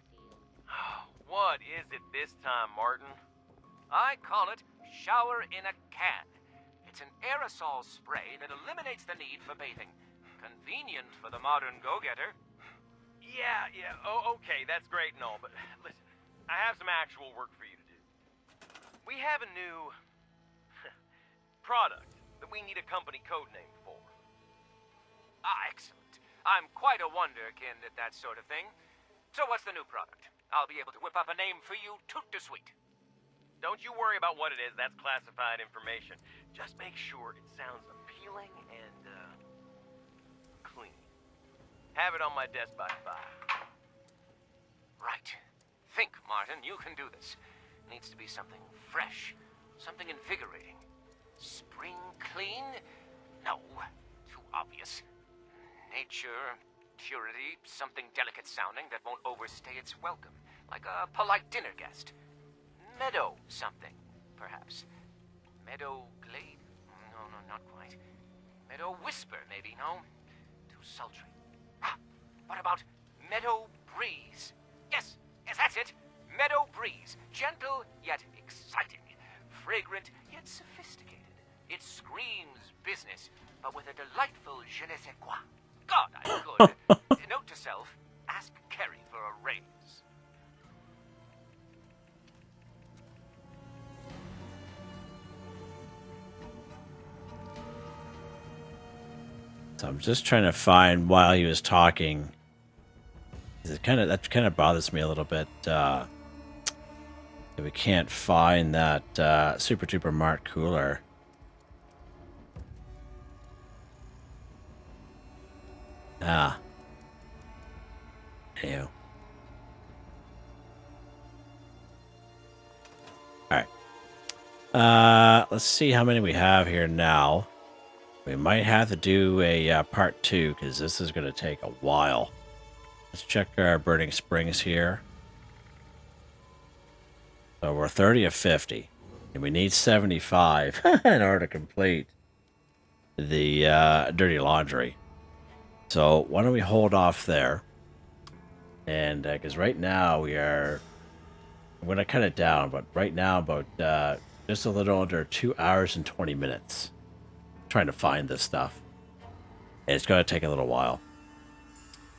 What is it this time, Martin? I call it Shower in a Can. It's an aerosol spray that eliminates the need for bathing. Convenient for the modern go-getter. Yeah, oh, okay, that's great and all, but listen, I have some actual work for you to do. We have a new product that we need a company code name for. Ah, excellent. I'm quite a wonderkind at that sort of thing. So what's the new product? I'll be able to whip up a name for you toot to sweet. Don't you worry about what it is, that's classified information. Just make sure it sounds appealing and, clean. Have it on my desk by 5. Right. Think, Martin, you can do this. Needs to be something fresh, something invigorating. Spring clean? No, too obvious. Nature, purity, something delicate sounding that won't overstay its welcome, like a polite dinner guest. Meadow something, perhaps. Meadow glade? No, not quite. Meadow whisper, maybe, no? Too sultry. Ah, what about meadow breeze? Yes, that's it. Meadow breeze. Gentle, yet exciting. Fragrant, yet sophisticated. It screams business, but with a delightful je ne sais quoi. God, I'm good. Note to self, ask Kerry for a raise. So I'm just trying to find while he was talking. That kind of bothers me a little bit. That we can't find that super duper marked cooler. Ah. Ew. Alright. Let's see how many we have here now. We might have to do a part 2 because this is going to take a while. Let's check our burning springs here. So we're 30 of 50. And we need 75 in order to complete the dirty laundry. So why don't we hold off there? And because right now we are... I'm going to cut it down, but right now about just a little under 2 hours and 20 minutes. Trying to find this stuff. And it's going to take a little while.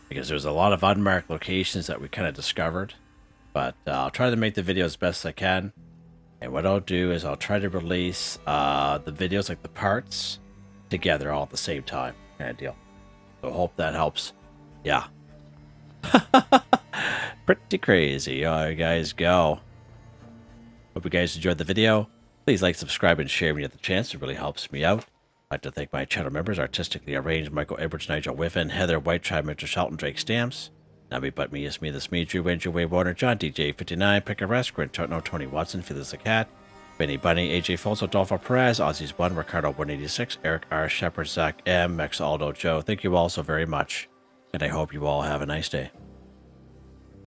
Because there's a lot of unmarked locations that we kind of discovered. But I'll try to make the video as best I can. And what I'll do is I'll try to release the videos, like the parts, together all at the same time. Kind of deal. So hope that helps. Yeah. Pretty crazy. All right, guys, go. Hope you guys enjoyed the video. Please like, subscribe, and share when you have the chance. It really helps me out. I'd like to thank my channel members, Artistically Arranged, Michael Edwards, Nigel Whiffen, Heather White, Tribe, Mr. Shelton, Drake Stamps, Nami But Me, Is Me, This Me, Drew, Andrew, Way Warner, John, DJ 59, Picker Rest, Grant Totno, Tony Watson, Phyllis the Cat, Benny Bunny, AJ Foltz, Adolfo Perez, Aussies 1, Ricardo 186, Eric R, Shepard, Zach M, Max Aldo, Joe. Thank you all so very much, and I hope you all have a nice day.